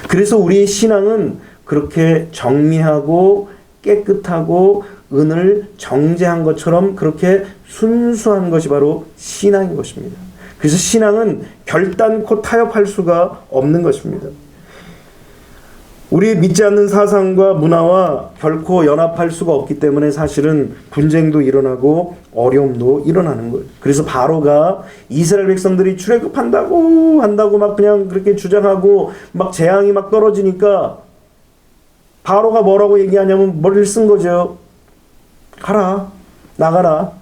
그래서 우리의 신앙은 그렇게 정리하고 깨끗하고 은을 정제한 것처럼 그렇게 순수한 것이 바로 신앙인 것입니다. 그래서 신앙은 결단코 타협할 수가 없는 것입니다. 우리 믿지 않는 사상과 문화와 결코 연합할 수가 없기 때문에 사실은 분쟁도 일어나고 어려움도 일어나는 거예요. 그래서 바로가 이스라엘 백성들이 출애굽한다고 막 그냥 그렇게 주장하고 막 재앙이 막 떨어지니까 바로가 뭐라고 얘기하냐면 머리를 쓴 거죠. 가라, 나가라.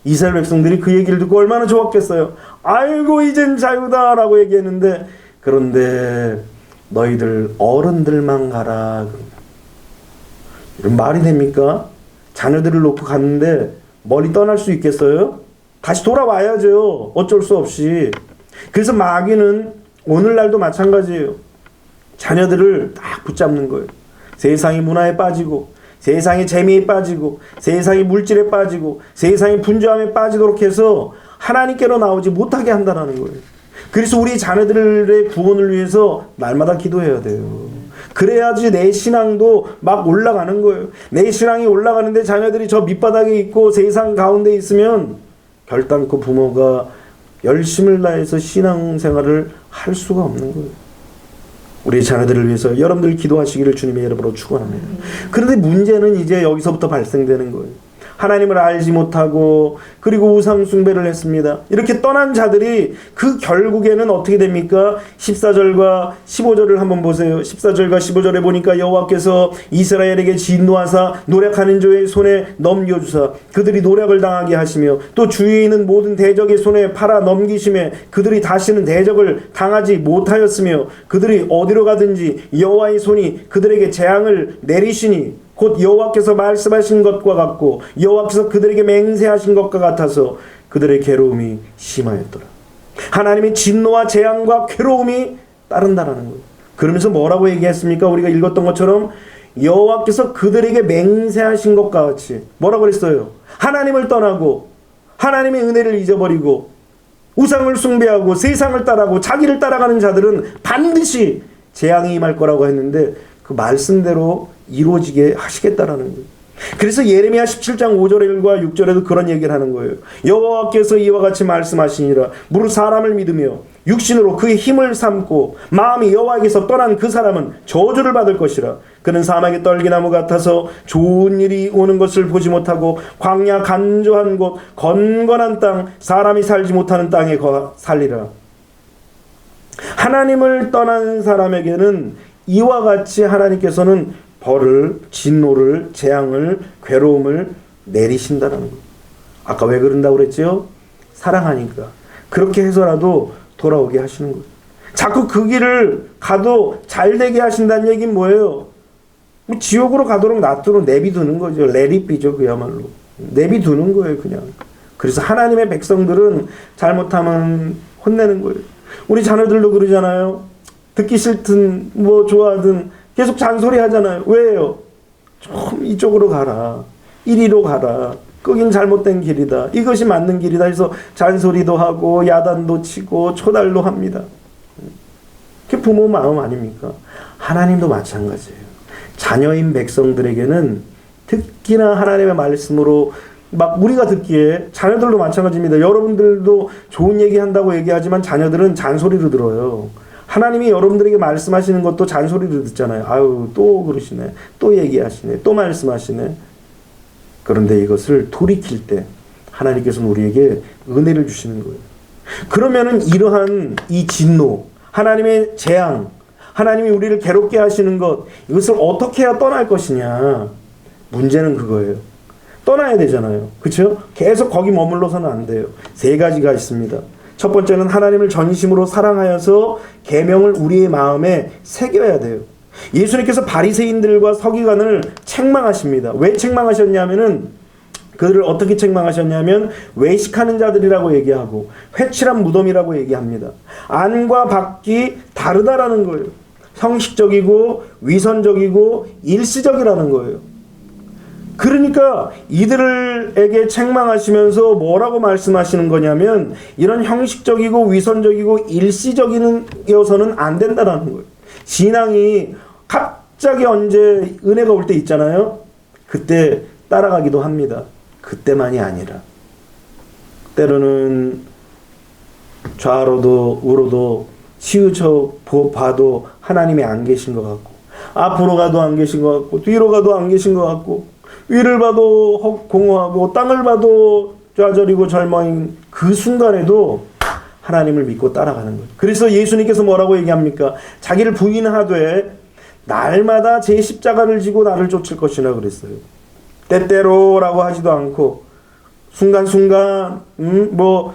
이스라엘 백성들이 그 얘기를 듣고 얼마나 좋았겠어요. 아이고 이젠 자유다라고 얘기했는데, 그런데 너희들 어른들만 가라. 이런 말이 됩니까? 자녀들을 놓고 갔는데 멀리 떠날 수 있겠어요? 다시 돌아와야죠. 어쩔 수 없이. 그래서 마귀는 오늘날도 마찬가지예요. 자녀들을 딱 붙잡는 거예요. 세상의 문화에 빠지고, 세상의 재미에 빠지고, 세상의 물질에 빠지고, 세상의 분주함에 빠지도록 해서 하나님께로 나오지 못하게 한다는 거예요. 그래서 우리 자녀들의 구원을 위해서 날마다 기도해야 돼요. 그래야지 내 신앙도 막 올라가는 거예요. 내 신앙이 올라가는데 자녀들이 저 밑바닥에 있고 세상 가운데 있으면 결단코 부모가 열심을 다해서 신앙생활을 할 수가 없는 거예요. 우리 자녀들을 위해서 여러분들 기도하시기를 주님의 이름으로 축원합니다. 그런데 문제는 이제 여기서부터 발생되는 거예요. 하나님을 알지 못하고 그리고 우상 숭배를 했습니다. 이렇게 떠난 자들이 그 결국에는 어떻게 됩니까? 14절과 15절을 한번 보세요. 14절과 15절에 보니까 여호와께서 이스라엘에게 진노하사 노력하는 자의 손에 넘겨주사 그들이 노력을 당하게 하시며 또 주위에 있는 모든 대적의 손에 팔아 넘기심에 그들이 다시는 대적을 당하지 못하였으며 그들이 어디로 가든지 여호와의 손이 그들에게 재앙을 내리시니 곧 여호와께서 말씀하신 것과 같고 여호와께서 그들에게 맹세하신 것과 같아서 그들의 괴로움이 심하였더라. 하나님의 진노와 재앙과 괴로움이 따른다라는 거예요. 그러면서 뭐라고 얘기했습니까? 우리가 읽었던 것처럼 여호와께서 그들에게 맹세하신 것과 같이 뭐라고 그랬어요? 하나님을 떠나고 하나님의 은혜를 잊어버리고 우상을 숭배하고 세상을 따라가고 자기를 따라가는 자들은 반드시 재앙이 임할 거라고 했는데 그 말씀대로 이루어지게 하시겠다라는 거예요. 그래서 예레미야 17장 5절과 6절에도 그런 얘기를 하는 거예요. 여호와께서 이와 같이 말씀하시니라 무릇 사람을 믿으며 육신으로 그의 힘을 삼고 마음이 여호와에게서 떠난 그 사람은 저주를 받을 것이라. 그는 사막의 떨기나무 같아서 좋은 일이 오는 것을 보지 못하고 광야 간조한 곳 건건한 땅 사람이 살지 못하는 땅에 살리라. 하나님을 떠난 사람에게는 이와 같이 하나님께서는 벌을, 진노를, 재앙을, 괴로움을 내리신다는 거예요. 아까 왜 그런다고 그랬죠? 사랑하니까. 그렇게 해서라도 돌아오게 하시는 거예요. 자꾸 그 길을 가도 잘 되게 하신다는 얘기는 뭐예요? 뭐 지옥으로 가도록 놔두고 내비두는 거죠. 레리비죠, 그야말로. 내비두는 거예요, 그냥. 그래서 하나님의 백성들은 잘못하면 혼내는 거예요. 우리 자녀들도 그러잖아요. 듣기 싫든 뭐 좋아하든 계속 잔소리 하잖아요. 왜요? 좀 이쪽으로 가라. 이리로 가라. 거긴 잘못된 길이다. 이것이 맞는 길이다 해서 잔소리도 하고 야단도 치고 초달도 합니다. 그게 부모 마음 아닙니까? 하나님도 마찬가지예요. 자녀인 백성들에게는 특히나 하나님의 말씀으로 막 우리가 듣기에 자녀들도 마찬가지입니다. 여러분들도 좋은 얘기 한다고 얘기하지만 자녀들은 잔소리로 들어요. 하나님이 여러분들에게 말씀하시는 것도 잔소리로 듣잖아요. 아유 또 그러시네. 또 얘기하시네. 또 말씀하시네. 그런데 이것을 돌이킬 때 하나님께서는 우리에게 은혜를 주시는 거예요. 그러면은 이러한 이 진노, 하나님의 재앙, 하나님이 우리를 괴롭게 하시는 것, 이것을 어떻게 해야 떠날 것이냐. 문제는 그거예요. 떠나야 되잖아요. 그렇죠? 계속 거기 머물러서는 안 돼요. 세 가지가 있습니다. 첫 번째는 하나님을 전심으로 사랑하여서 계명을 우리의 마음에 새겨야 돼요. 예수님께서 바리새인들과 서기관을 책망하십니다. 왜 책망하셨냐면은 그들을 어떻게 책망하셨냐면 외식하는 자들이라고 얘기하고 회칠한 무덤이라고 얘기합니다. 안과 밖이 다르다라는 거예요. 형식적이고 위선적이고 일시적이라는 거예요. 그러니까 이들에게 책망하시면서 뭐라고 말씀하시는 거냐면 이런 형식적이고 위선적이고 일시적이어서는 안 된다라는 거예요. 신앙이 갑자기 언제 은혜가 올 때 있잖아요. 그때 따라가기도 합니다. 그때만이 아니라 때로는 좌로도 우로도 치우쳐 봐도 하나님이 안 계신 것 같고 앞으로 가도 안 계신 것 같고 뒤로 가도 안 계신 것 같고 위를 봐도 공허하고 땅을 봐도 좌절이고 절망인 그 순간에도 하나님을 믿고 따라가는 거예요. 그래서 예수님께서 뭐라고 얘기합니까? 자기를 부인하되 날마다 제 십자가를 지고 나를 쫓을 것이라 그랬어요. 때때로라고 하지도 않고 순간순간 뭐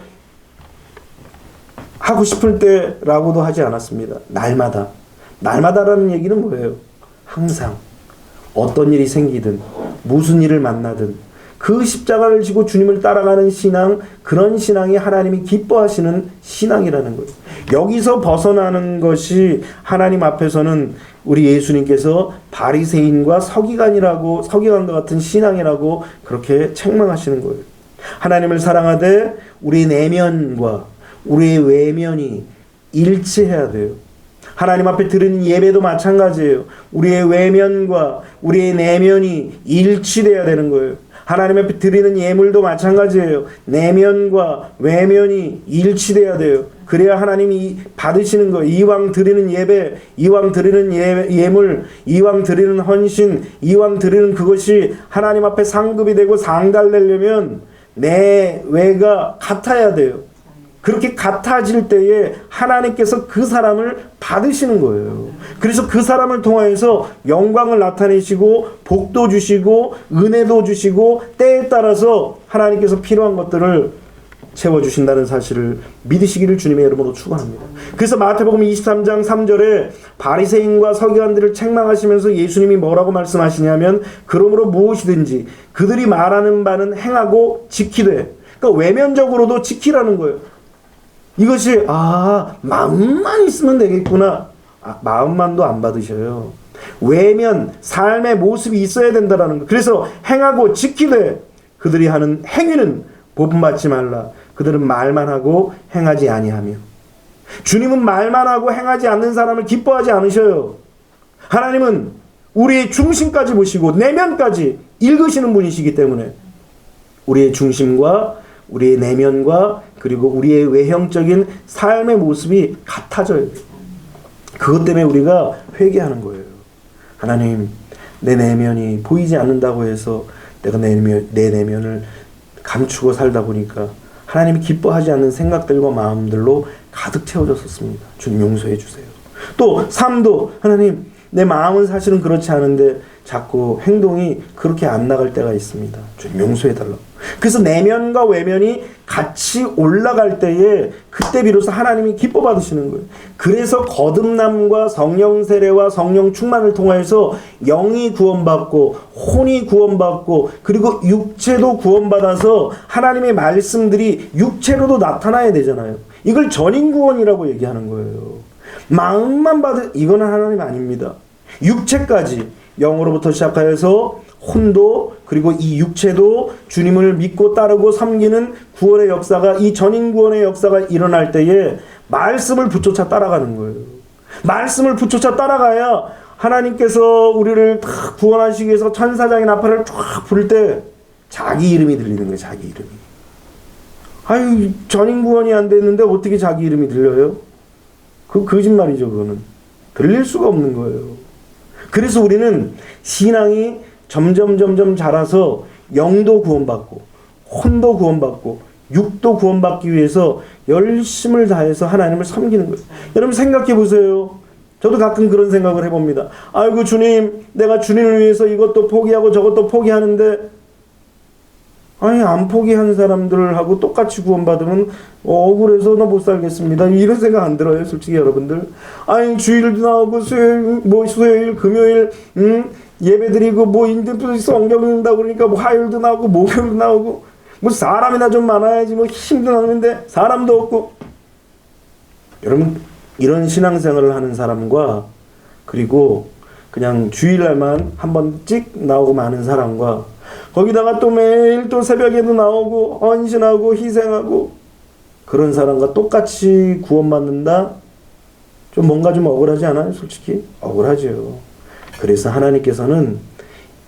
하고 싶을 때라고도 하지 않았습니다. 날마다. 날마다라는 얘기는 뭐예요? 항상 어떤 일이 생기든 무슨 일을 만나든 그 십자가를 지고 주님을 따라가는 신앙, 그런 신앙이 하나님이 기뻐하시는 신앙이라는 거예요. 여기서 벗어나는 것이 하나님 앞에서는 우리 예수님께서 바리새인과 서기관과 같은 신앙이라고 그렇게 책망하시는 거예요. 하나님을 사랑하되 우리 내면과 우리의 외면이 일치해야 돼요. 하나님 앞에 드리는 예배도 마찬가지예요. 우리의 외면과 우리의 내면이 일치돼야 되는 거예요. 하나님 앞에 드리는 예물도 마찬가지예요. 내면과 외면이 일치돼야 돼요. 그래야 하나님이 받으시는 거예요. 이왕 드리는 예배, 이왕 드리는 예물, 이왕 드리는 헌신, 이왕 드리는 그것이 하나님 앞에 상급이 되고 상달되려면 내 외가 같아야 돼요. 그렇게 같아질 때에 하나님께서 그 사람을 받으시는 거예요. 그래서 그 사람을 통하여서 영광을 나타내시고 복도 주시고 은혜도 주시고 때에 따라서 하나님께서 필요한 것들을 채워주신다는 사실을 믿으시기를 주님의 이름으로 축원합니다. 그래서 마태복음 23장 3절에 바리새인과 서기관들을 책망하시면서 예수님이 뭐라고 말씀하시냐면 그러므로 무엇이든지 그들이 말하는 바는 행하고 지키되, 그러니까 외면적으로도 지키라는 거예요. 이것이 마음만 있으면 되겠구나. 마음만도 안 받으셔요. 외면, 삶의 모습이 있어야 된다라는 거. 그래서 행하고 지키되 그들이 하는 행위는 본받지 말라. 그들은 말만 하고 행하지 아니하며. 주님은 말만 하고 행하지 않는 사람을 기뻐하지 않으셔요. 하나님은 우리의 중심까지 보시고 내면까지 읽으시는 분이시기 때문에 우리의 중심과 우리의 내면과 그리고 우리의 외형적인 삶의 모습이 같아져야 돼요. 그것 때문에 우리가 회개하는 거예요. 하나님, 내 내면이 보이지 않는다고 해서 내가 내 내면을 감추고 살다 보니까 하나님이 기뻐하지 않는 생각들과 마음들로 가득 채워졌었습니다. 주님 용서해 주세요. 또 삶도 하나님, 내 마음은 사실은 그렇지 않은데 자꾸 행동이 그렇게 안 나갈 때가 있습니다. 주님 용서해 달라고. 그래서 내면과 외면이 같이 올라갈 때에 그때 비로소 하나님이 기뻐 받으시는 거예요. 그래서 거듭남과 성령 세례와 성령 충만을 통해서 영이 구원받고 혼이 구원받고 그리고 육체도 구원받아서 하나님의 말씀들이 육체로도 나타나야 되잖아요. 이걸 전인 구원이라고 얘기하는 거예요. 마음만 받은 이거는 하나님 아닙니다. 육체까지 영으로부터 시작하여서 혼도 그리고 이 육체도 주님을 믿고 따르고 섬기는 구원의 역사가, 이 전인 구원의 역사가 일어날 때에 말씀을 붙여차 따라가는 거예요. 말씀을 붙여차 따라가야 하나님께서 우리를 다 구원하시기 위해서 천사장의 나팔을 쫙 불 때 자기 이름이 들리는 거예요. 자기 이름이. 아유, 전인 구원이 안 됐는데 어떻게 자기 이름이 들려요? 그 거짓말이죠. 그거는 들릴 수가 없는 거예요. 그래서 우리는 신앙이 점점 자라서 영도 구원받고 혼도 구원받고 육도 구원받기 위해서 열심을 다해서 하나님을 섬기는 거예요. 여러분 생각해 보세요. 저도 가끔 그런 생각을 해봅니다. 아이고 주님, 내가 주님을 위해서 이것도 포기하고 저것도 포기하는데, 아니 안 포기한 사람들하고 똑같이 구원받으면 억울해서 나 못 살겠습니다. 이런 생각 안 들어요, 솔직히 여러분들. 아니 주일도 나오고 수요일 금요일 예배드리고 인터넷 성경 읽는다고 그러니까 화요일도 나오고 목요일도 나오고 사람이나 좀 많아야지 힘도 나는데 사람도 없고. 여러분 이런 신앙생활을 하는 사람과 그리고 그냥 주일날만 한번 찍 나오고 마는 사람과 거기다가 또 매일 또 새벽에도 나오고 헌신하고 희생하고 그런 사람과 똑같이 구원받는다? 좀 뭔가 좀 억울하지 않아요? 솔직히 억울하죠. 그래서 하나님께서는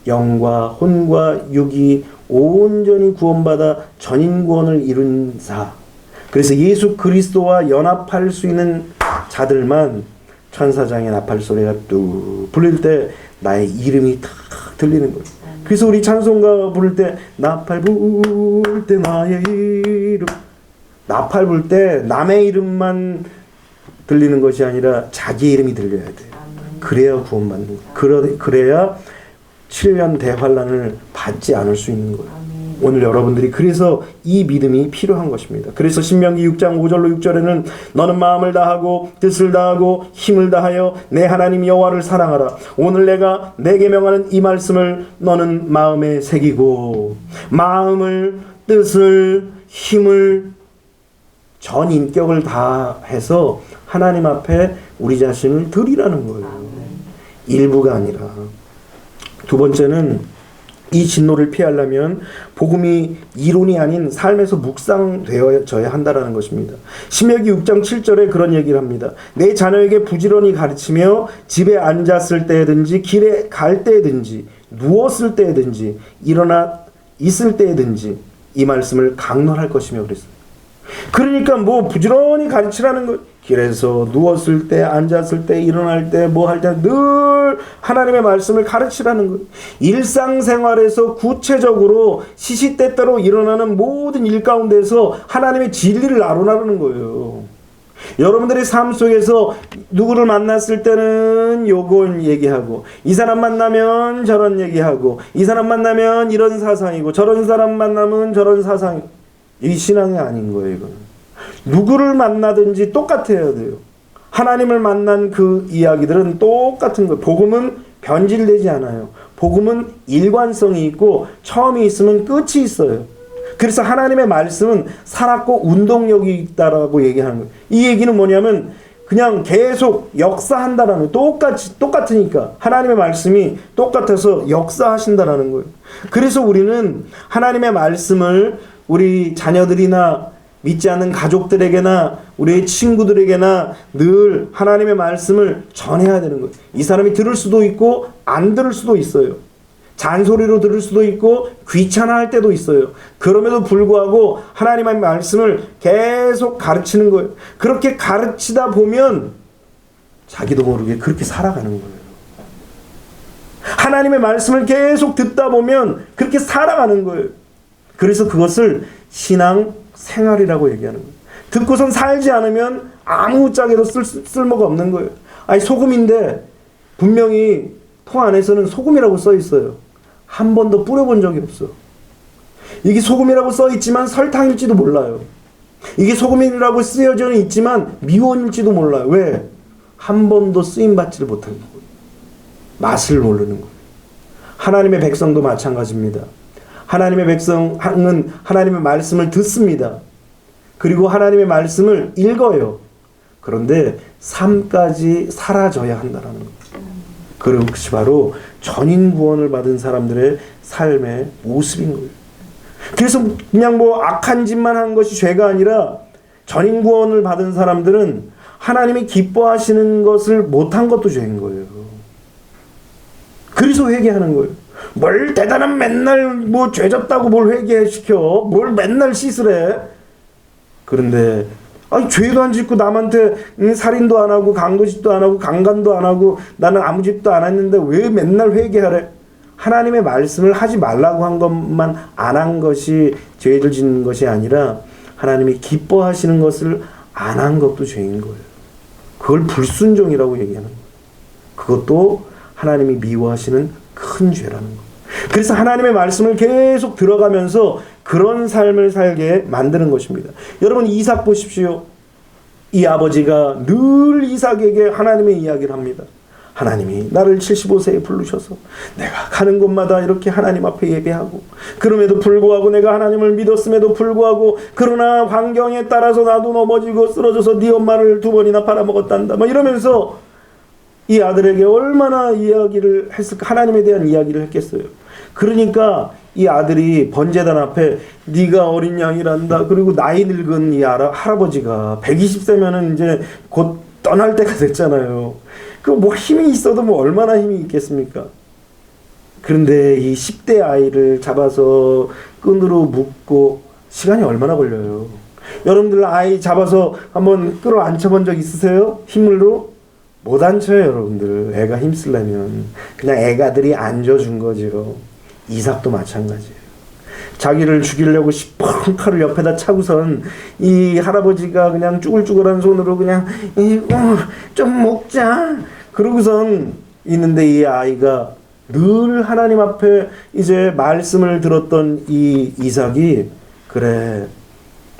영과 혼과 육이 온전히 구원받아 전인 구원을 이룬 자, 그래서 예수 그리스도와 연합할 수 있는 자들만 천사장의 나팔 소리가 뚝 불릴 때 나의 이름이 탁 들리는 거예요. 그래서 우리 찬송가 부를 때 나팔 불 때 나의 이름, 나팔 불 때 남의 이름만 들리는 것이 아니라 자기 이름이 들려야 돼요. 그래야 구원받는 거예요. 그래야 7년 대환란을 받지 않을 수 있는 거예요. 오늘 여러분들이 그래서 이 믿음이 필요한 것입니다. 그래서 신명기 6장 5절로 6절에는 너는 마음을 다하고 뜻을 다하고 힘을 다하여 내 하나님 여호와를 사랑하라. 오늘 내가 내게 명하는 이 말씀을 너는 마음에 새기고, 마음을, 뜻을, 힘을, 전 인격을 다해서 하나님 앞에 우리 자신을 드리라는 거예요. 일부가 아니라. 두 번째는 이 진노를 피하려면 복음이 이론이 아닌 삶에서 묵상되어져야 한다라는 것입니다. 신명기 6장 7절에 그런 얘기를 합니다. 내 자녀에게 부지런히 가르치며 집에 앉았을 때든지 길에 갈 때든지 누웠을 때든지 일어나 있을 때든지 이 말씀을 강론할 것이며 그랬어요. 그러니까 뭐 부지런히 가르치라는 거, 길에서 누웠을 때, 앉았을 때, 일어날 때, 뭐 할 때 늘 하나님의 말씀을 가르치라는 거예요. 일상생활에서 구체적으로 시시때때로 일어나는 모든 일 가운데서 하나님의 진리를 나누라는 거예요. 여러분들의 삶 속에서 누구를 만났을 때는 요건 얘기하고, 이 사람 만나면 저런 얘기하고, 이 사람 만나면 이런 사상이고, 저런 사람 만나면 저런 사상이고, 이 신앙이 아닌 거예요. 이건 누구를 만나든지 똑같아야 돼요. 하나님을 만난 그 이야기들은 똑같은 거예요. 복음은 변질되지 않아요. 복음은 일관성이 있고 처음이 있으면 끝이 있어요. 그래서 하나님의 말씀은 살았고 운동력이 있다라고 얘기하는 거예요. 이 얘기는 뭐냐면 그냥 계속 역사한다라는 거예요. 똑같으니까 하나님의 말씀이 똑같아서 역사하신다라는 거예요. 그래서 우리는 하나님의 말씀을 우리 자녀들이나 믿지 않는 가족들에게나 우리의 친구들에게나 늘 하나님의 말씀을 전해야 되는 거예요. 이 사람이 들을 수도 있고 안 들을 수도 있어요. 잔소리로 들을 수도 있고 귀찮아할 때도 있어요. 그럼에도 불구하고 하나님의 말씀을 계속 가르치는 거예요. 그렇게 가르치다 보면 자기도 모르게 그렇게 살아가는 거예요. 하나님의 말씀을 계속 듣다 보면 그렇게 살아가는 거예요. 그래서 그것을 신앙 생활이라고 얘기하는 거예요. 듣고선 살지 않으면 아무 짝에도 쓸모가 없는 거예요. 아니 소금인데 분명히 통 안에서는 소금이라고 써 있어요. 한 번도 뿌려본 적이 없어. 이게 소금이라고 써 있지만 설탕일지도 몰라요. 이게 소금이라고 쓰여져 있지만 미원일지도 몰라요. 왜? 한 번도 쓰임받지를 못한 거예요. 맛을 모르는 거예요. 하나님의 백성도 마찬가지입니다. 하나님의 백성은 하나님의 말씀을 듣습니다. 그리고 하나님의 말씀을 읽어요. 그런데 삶까지 사라져야 한다는 거예요. 그것이 바로 전인 구원을 받은 사람들의 삶의 모습인 거예요. 그래서 그냥 뭐 악한 짓만 한 것이 죄가 아니라 전인 구원을 받은 사람들은 하나님이 기뻐하시는 것을 못한 것도 죄인 거예요. 그래서 회개하는 거예요. 뭘 대단한 맨날 뭐 죄졌다고 뭘 회개시켜? 뭘 맨날 씻으래? 그런데 아니 죄도 안 짓고 남한테 살인도 안 하고 강도짓도 안 하고 강간도 안 하고 나는 아무 짓도 안 했는데 왜 맨날 회개하래? 하나님의 말씀을 하지 말라고 한 것만 안 한 것이 죄를 짓는 것이 아니라 하나님이 기뻐하시는 것을 안 한 것도 죄인 거예요. 그걸 불순종이라고 얘기하는 거예요. 그것도 하나님이 미워하시는 큰 죄라는 거예요. 그래서 하나님의 말씀을 계속 들어가면서 그런 삶을 살게 만드는 것입니다. 여러분 이삭 보십시오. 이 아버지가 늘 이삭에게 하나님의 이야기를 합니다. 하나님이 나를 75세에 부르셔서 내가 가는 곳마다 이렇게 하나님 앞에 예배하고 그럼에도 불구하고 내가 하나님을 믿었음에도 불구하고 그러나 환경에 따라서 나도 넘어지고 쓰러져서 네 엄마를 2번이나 팔아먹었단다. 막 이러면서 이 아들에게 얼마나 이야기를 했을까? 하나님에 대한 이야기를 했겠어요. 그러니까 이 아들이 번제단 앞에 네가 어린 양이란다. 그리고 나이 늙은 이 할아버지가 120세면은 이제 곧 떠날 때가 됐잖아요. 그 뭐 힘이 있어도 뭐 얼마나 힘이 있겠습니까? 그런데 이 10대 아이를 잡아서 끈으로 묶고 시간이 얼마나 걸려요? 여러분들 아이 잡아서 한번 끌어앉혀 본 적 있으세요? 힘으로? 못 앉혀요, 여러분들. 애가 힘쓰려면. 그냥 애가들이 앉아준 거죠. 이삭도 마찬가지예요. 자기를 죽이려고 시퍼런 칼을 옆에다 차고선 이 할아버지가 그냥 쭈글쭈글한 손으로 그냥 좀 먹자. 그러고선 있는데 이 아이가 늘 하나님 앞에 이제 말씀을 들었던 이 이삭이 그래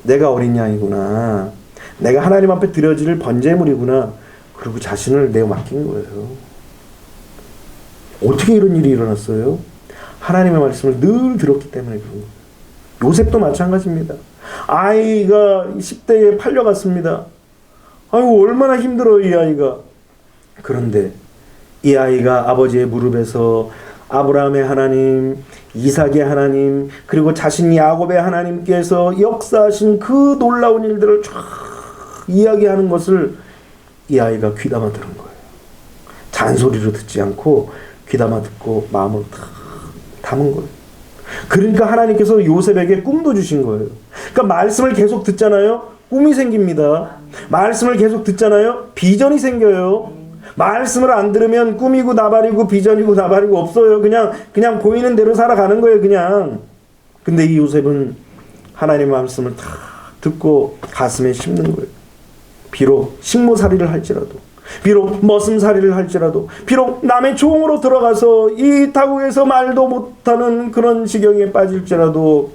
내가 어린 양이구나. 내가 하나님 앞에 드려질 번제물이구나. 그리고 자신을 내어 맡긴 거예요. 어떻게 이런 일이 일어났어요? 하나님의 말씀을 늘 들었기 때문에 그런 거예요. 요셉도 마찬가지입니다. 아이가 10대에 팔려갔습니다. 아이고 얼마나 힘들어요 이 아이가. 그런데 이 아이가 아버지의 무릎에서 아브라함의 하나님, 이삭의 하나님, 그리고 자신 야곱의 하나님께서 역사하신 그 놀라운 일들을 쫙 이야기하는 것을 이 아이가 귀담아 들은 거예요. 잔소리로 듣지 않고 귀담아 듣고 마음으로 다 담은 거예요. 그러니까 하나님께서 요셉에게 꿈도 주신 거예요. 그러니까 말씀을 계속 듣잖아요. 꿈이 생깁니다. 말씀을 계속 듣잖아요. 비전이 생겨요. 말씀을 안 들으면 꿈이고 나발이고 비전이고 나발이고 없어요. 그냥 보이는 대로 살아가는 거예요. 그냥. 근데 이 요셉은 하나님의 말씀을 다 듣고 가슴에 심는 거예요. 비록 식모살이를 할지라도, 비록 머슴살이를 할지라도, 비록 남의 종으로 들어가서 이 타국에서 말도 못하는 그런 지경에 빠질지라도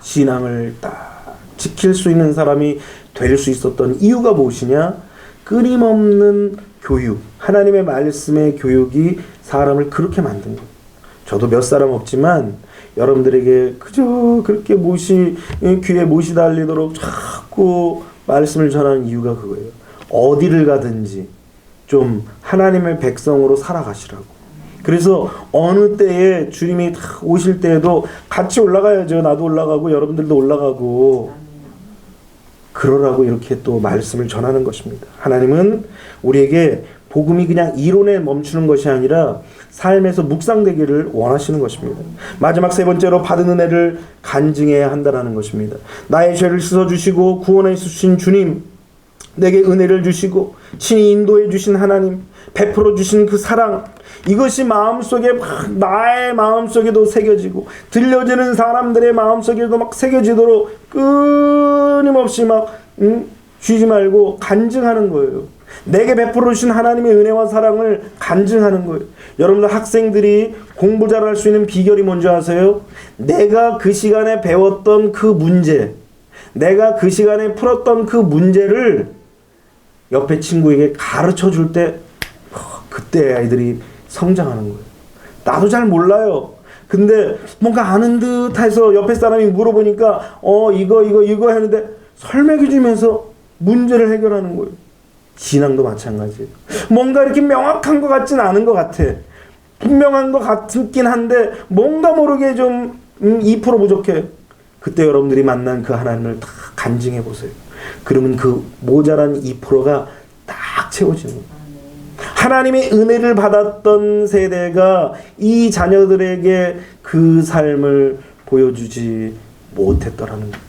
신앙을 딱 지킬 수 있는 사람이 될 수 있었던 이유가 무엇이냐? 끊임없는 교육, 하나님의 말씀의 교육이 사람을 그렇게 만든 거예요. 저도 몇 사람 없지만 여러분들에게 그저 그렇게 귀에 못이 달리도록 자꾸 말씀을 전하는 이유가 그거예요. 어디를 가든지 좀 하나님의 백성으로 살아가시라고. 그래서 어느 때에 주님이 딱 오실 때에도 같이 올라가야죠. 나도 올라가고 여러분들도 올라가고 그러라고 이렇게 또 말씀을 전하는 것입니다. 하나님은 우리에게 복음이 그냥 이론에 멈추는 것이 아니라 삶에서 묵상되기를 원하시는 것입니다. 마지막 세 번째로 받은 은혜를 간증해야 한다는 것입니다. 나의 죄를 씻어주시고 구원해 주신 주님, 내게 은혜를 주시고 친히 인도해 주신 하나님, 베풀어 주신 그 사랑, 이것이 마음속에 나의 마음속에도 새겨지고 들려지는 사람들의 마음속에도 막 새겨지도록 끊임없이 쉬지 말고 간증하는 거예요. 내게 베풀어 주신 하나님의 은혜와 사랑을 간증하는 거예요. 여러분들 학생들이 공부 잘할 수 있는 비결이 뭔지 아세요? 내가 그 시간에 배웠던 그 문제, 내가 그 시간에 풀었던 그 문제를 옆에 친구에게 가르쳐 줄 때 그때 아이들이 성장하는 거예요. 나도 잘 몰라요. 근데 뭔가 아는 듯 해서 옆에 사람이 물어보니까 이거 하는데 설명해 주면서 문제를 해결하는 거예요. 신앙도 마찬가지예요. 뭔가 이렇게 명확한 것 같진 않은 것 같아. 분명한 것 같긴 한데 뭔가 모르게 좀 2% 부족해. 그때 여러분들이 만난 그 하나님을 다 간증해 보세요. 그러면 그 모자란 2%가 딱 채워지는 거예요. 하나님의 은혜를 받았던 세대가 이 자녀들에게 그 삶을 보여주지 못했더라는 거예요.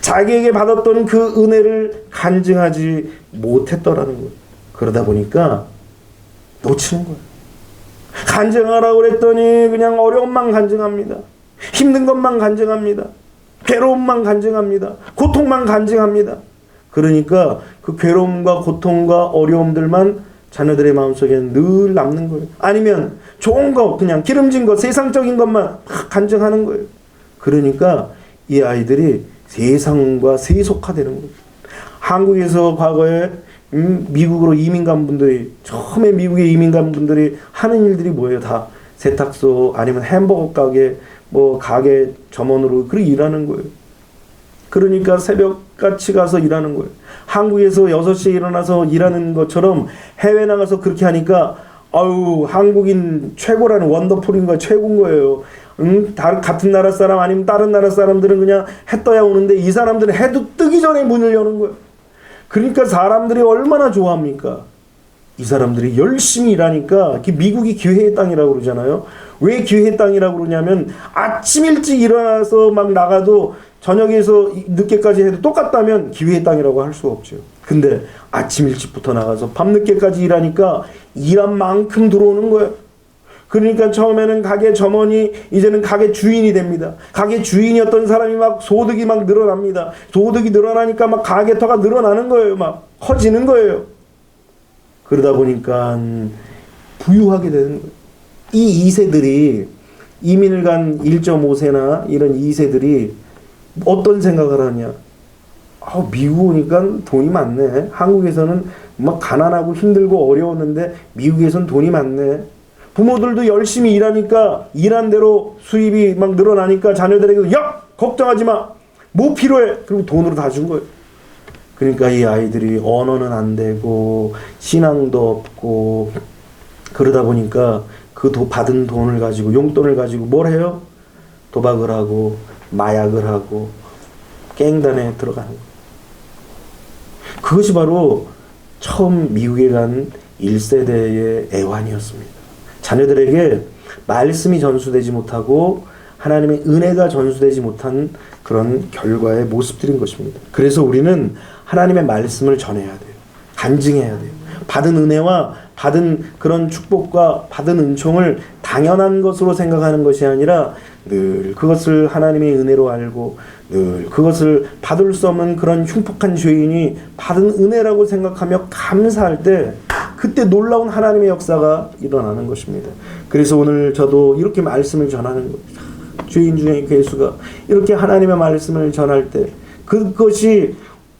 자기에게 받았던 그 은혜를 간증하지 못했더라는 거예요. 그러다 보니까 놓치는 거예요. 간증하라고 그랬더니 그냥 어려움만 간증합니다. 힘든 것만 간증합니다. 괴로움만 간증합니다. 고통만 간증합니다. 그러니까 그 괴로움과 고통과 어려움들만 자녀들의 마음속에 늘 남는 거예요. 아니면 좋은 거, 그냥 기름진 거, 세상적인 것만 간증하는 거예요. 그러니까 이 아이들이 세상과 세속화되는 거예요. 한국에서 과거에 미국으로 이민 간 분들이, 처음에 미국에 이민 간 분들이 하는 일들이 뭐예요? 다 세탁소 아니면 햄버거 가게, 가게 점원으로 그렇게 일하는 거예요. 그러니까 새벽같이 가서 일하는 거예요. 한국에서 6시에 일어나서 일하는 것처럼 해외 나가서 그렇게 하니까 한국인 최고라는 원더풀인 거예요. 최고인 거예요. 같은 나라 사람 아니면 다른 나라 사람들은 그냥 해 떠야 오는데 이 사람들은 해도 뜨기 전에 문을 여는 거예요. 그러니까 사람들이 얼마나 좋아합니까? 이 사람들이 열심히 일하니까 미국이 기회의 땅이라고 그러잖아요. 왜 기회의 땅이라고 그러냐면 아침 일찍 일어나서 막 나가도 저녁에서 늦게까지 해도 똑같다면 기회의 땅이라고 할 수가 없죠. 근데 아침 일찍부터 나가서 밤늦게까지 일하니까 일한 만큼 들어오는 거예요. 그러니까 처음에는 가게 점원이 이제는 가게 주인이 됩니다. 가게 주인이었던 사람이 막 소득이 막 늘어납니다. 소득이 늘어나니까 막 가게터가 늘어나는 거예요. 막 커지는 거예요. 그러다 보니까 부유하게 되는 거예요. 이 2세들이 이민을 간 1.5세나 이런 2세들이 어떤 생각을 하냐? 미국 오니까 돈이 많네. 한국에서는 막 가난하고 힘들고 어려웠는데 미국에선 돈이 많네. 부모들도 열심히 일하니까 일한 대로 수입이 막 늘어나니까 자녀들에게도 야! 걱정하지 마. 뭐 필요해? 그리고 돈으로 다 준 거예요. 그러니까 이 아이들이 언어는 안 되고 신앙도 없고 그러다 보니까 그 받은 돈을 가지고 용돈을 가지고 뭘 해요? 도박을 하고 마약을 하고 깽단에 들어가는 거예요. 그것이 바로 처음 미국에 간 1세대의 애환이었습니다. 자녀들에게 말씀이 전수되지 못하고 하나님의 은혜가 전수되지 못한 그런 결과의 모습들인 것입니다. 그래서 우리는 하나님의 말씀을 전해야 돼요. 간증해야 돼요. 받은 은혜와 받은 그런 축복과 받은 은총을 당연한 것으로 생각하는 것이 아니라 늘 그것을 하나님의 은혜로 알고 늘 그것을 받을 수 없는 그런 흉폭한 죄인이 받은 은혜라고 생각하며 감사할 때 그때 놀라운 하나님의 역사가 일어나는 것입니다. 그래서 오늘 저도 이렇게 말씀을 전하는 겁니다. 죄인 중에 괴수가 이렇게 하나님의 말씀을 전할 때 그것이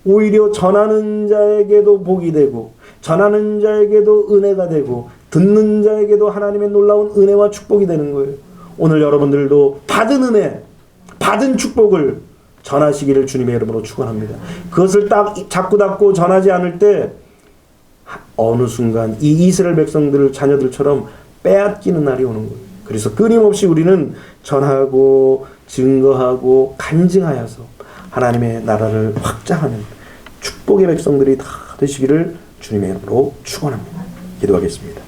오히려 전하는 자에게도 복이 되고 전하는 자에게도 은혜가 되고 듣는 자에게도 하나님의 놀라운 은혜와 축복이 되는 거예요. 오늘 여러분들도 받은 은혜, 받은 축복을 전하시기를 주님의 이름으로 축원합니다. 그것을 딱 잡고 전하지 않을 때 어느 순간 이 이스라엘 백성들 자녀들처럼 빼앗기는 날이 오는 거예요. 그래서 끊임없이 우리는 전하고 증거하고 간증하여서 하나님의 나라를 확장하는 축복의 백성들이 다 되시기를 주님의 이름으로 축원합니다. 기도하겠습니다.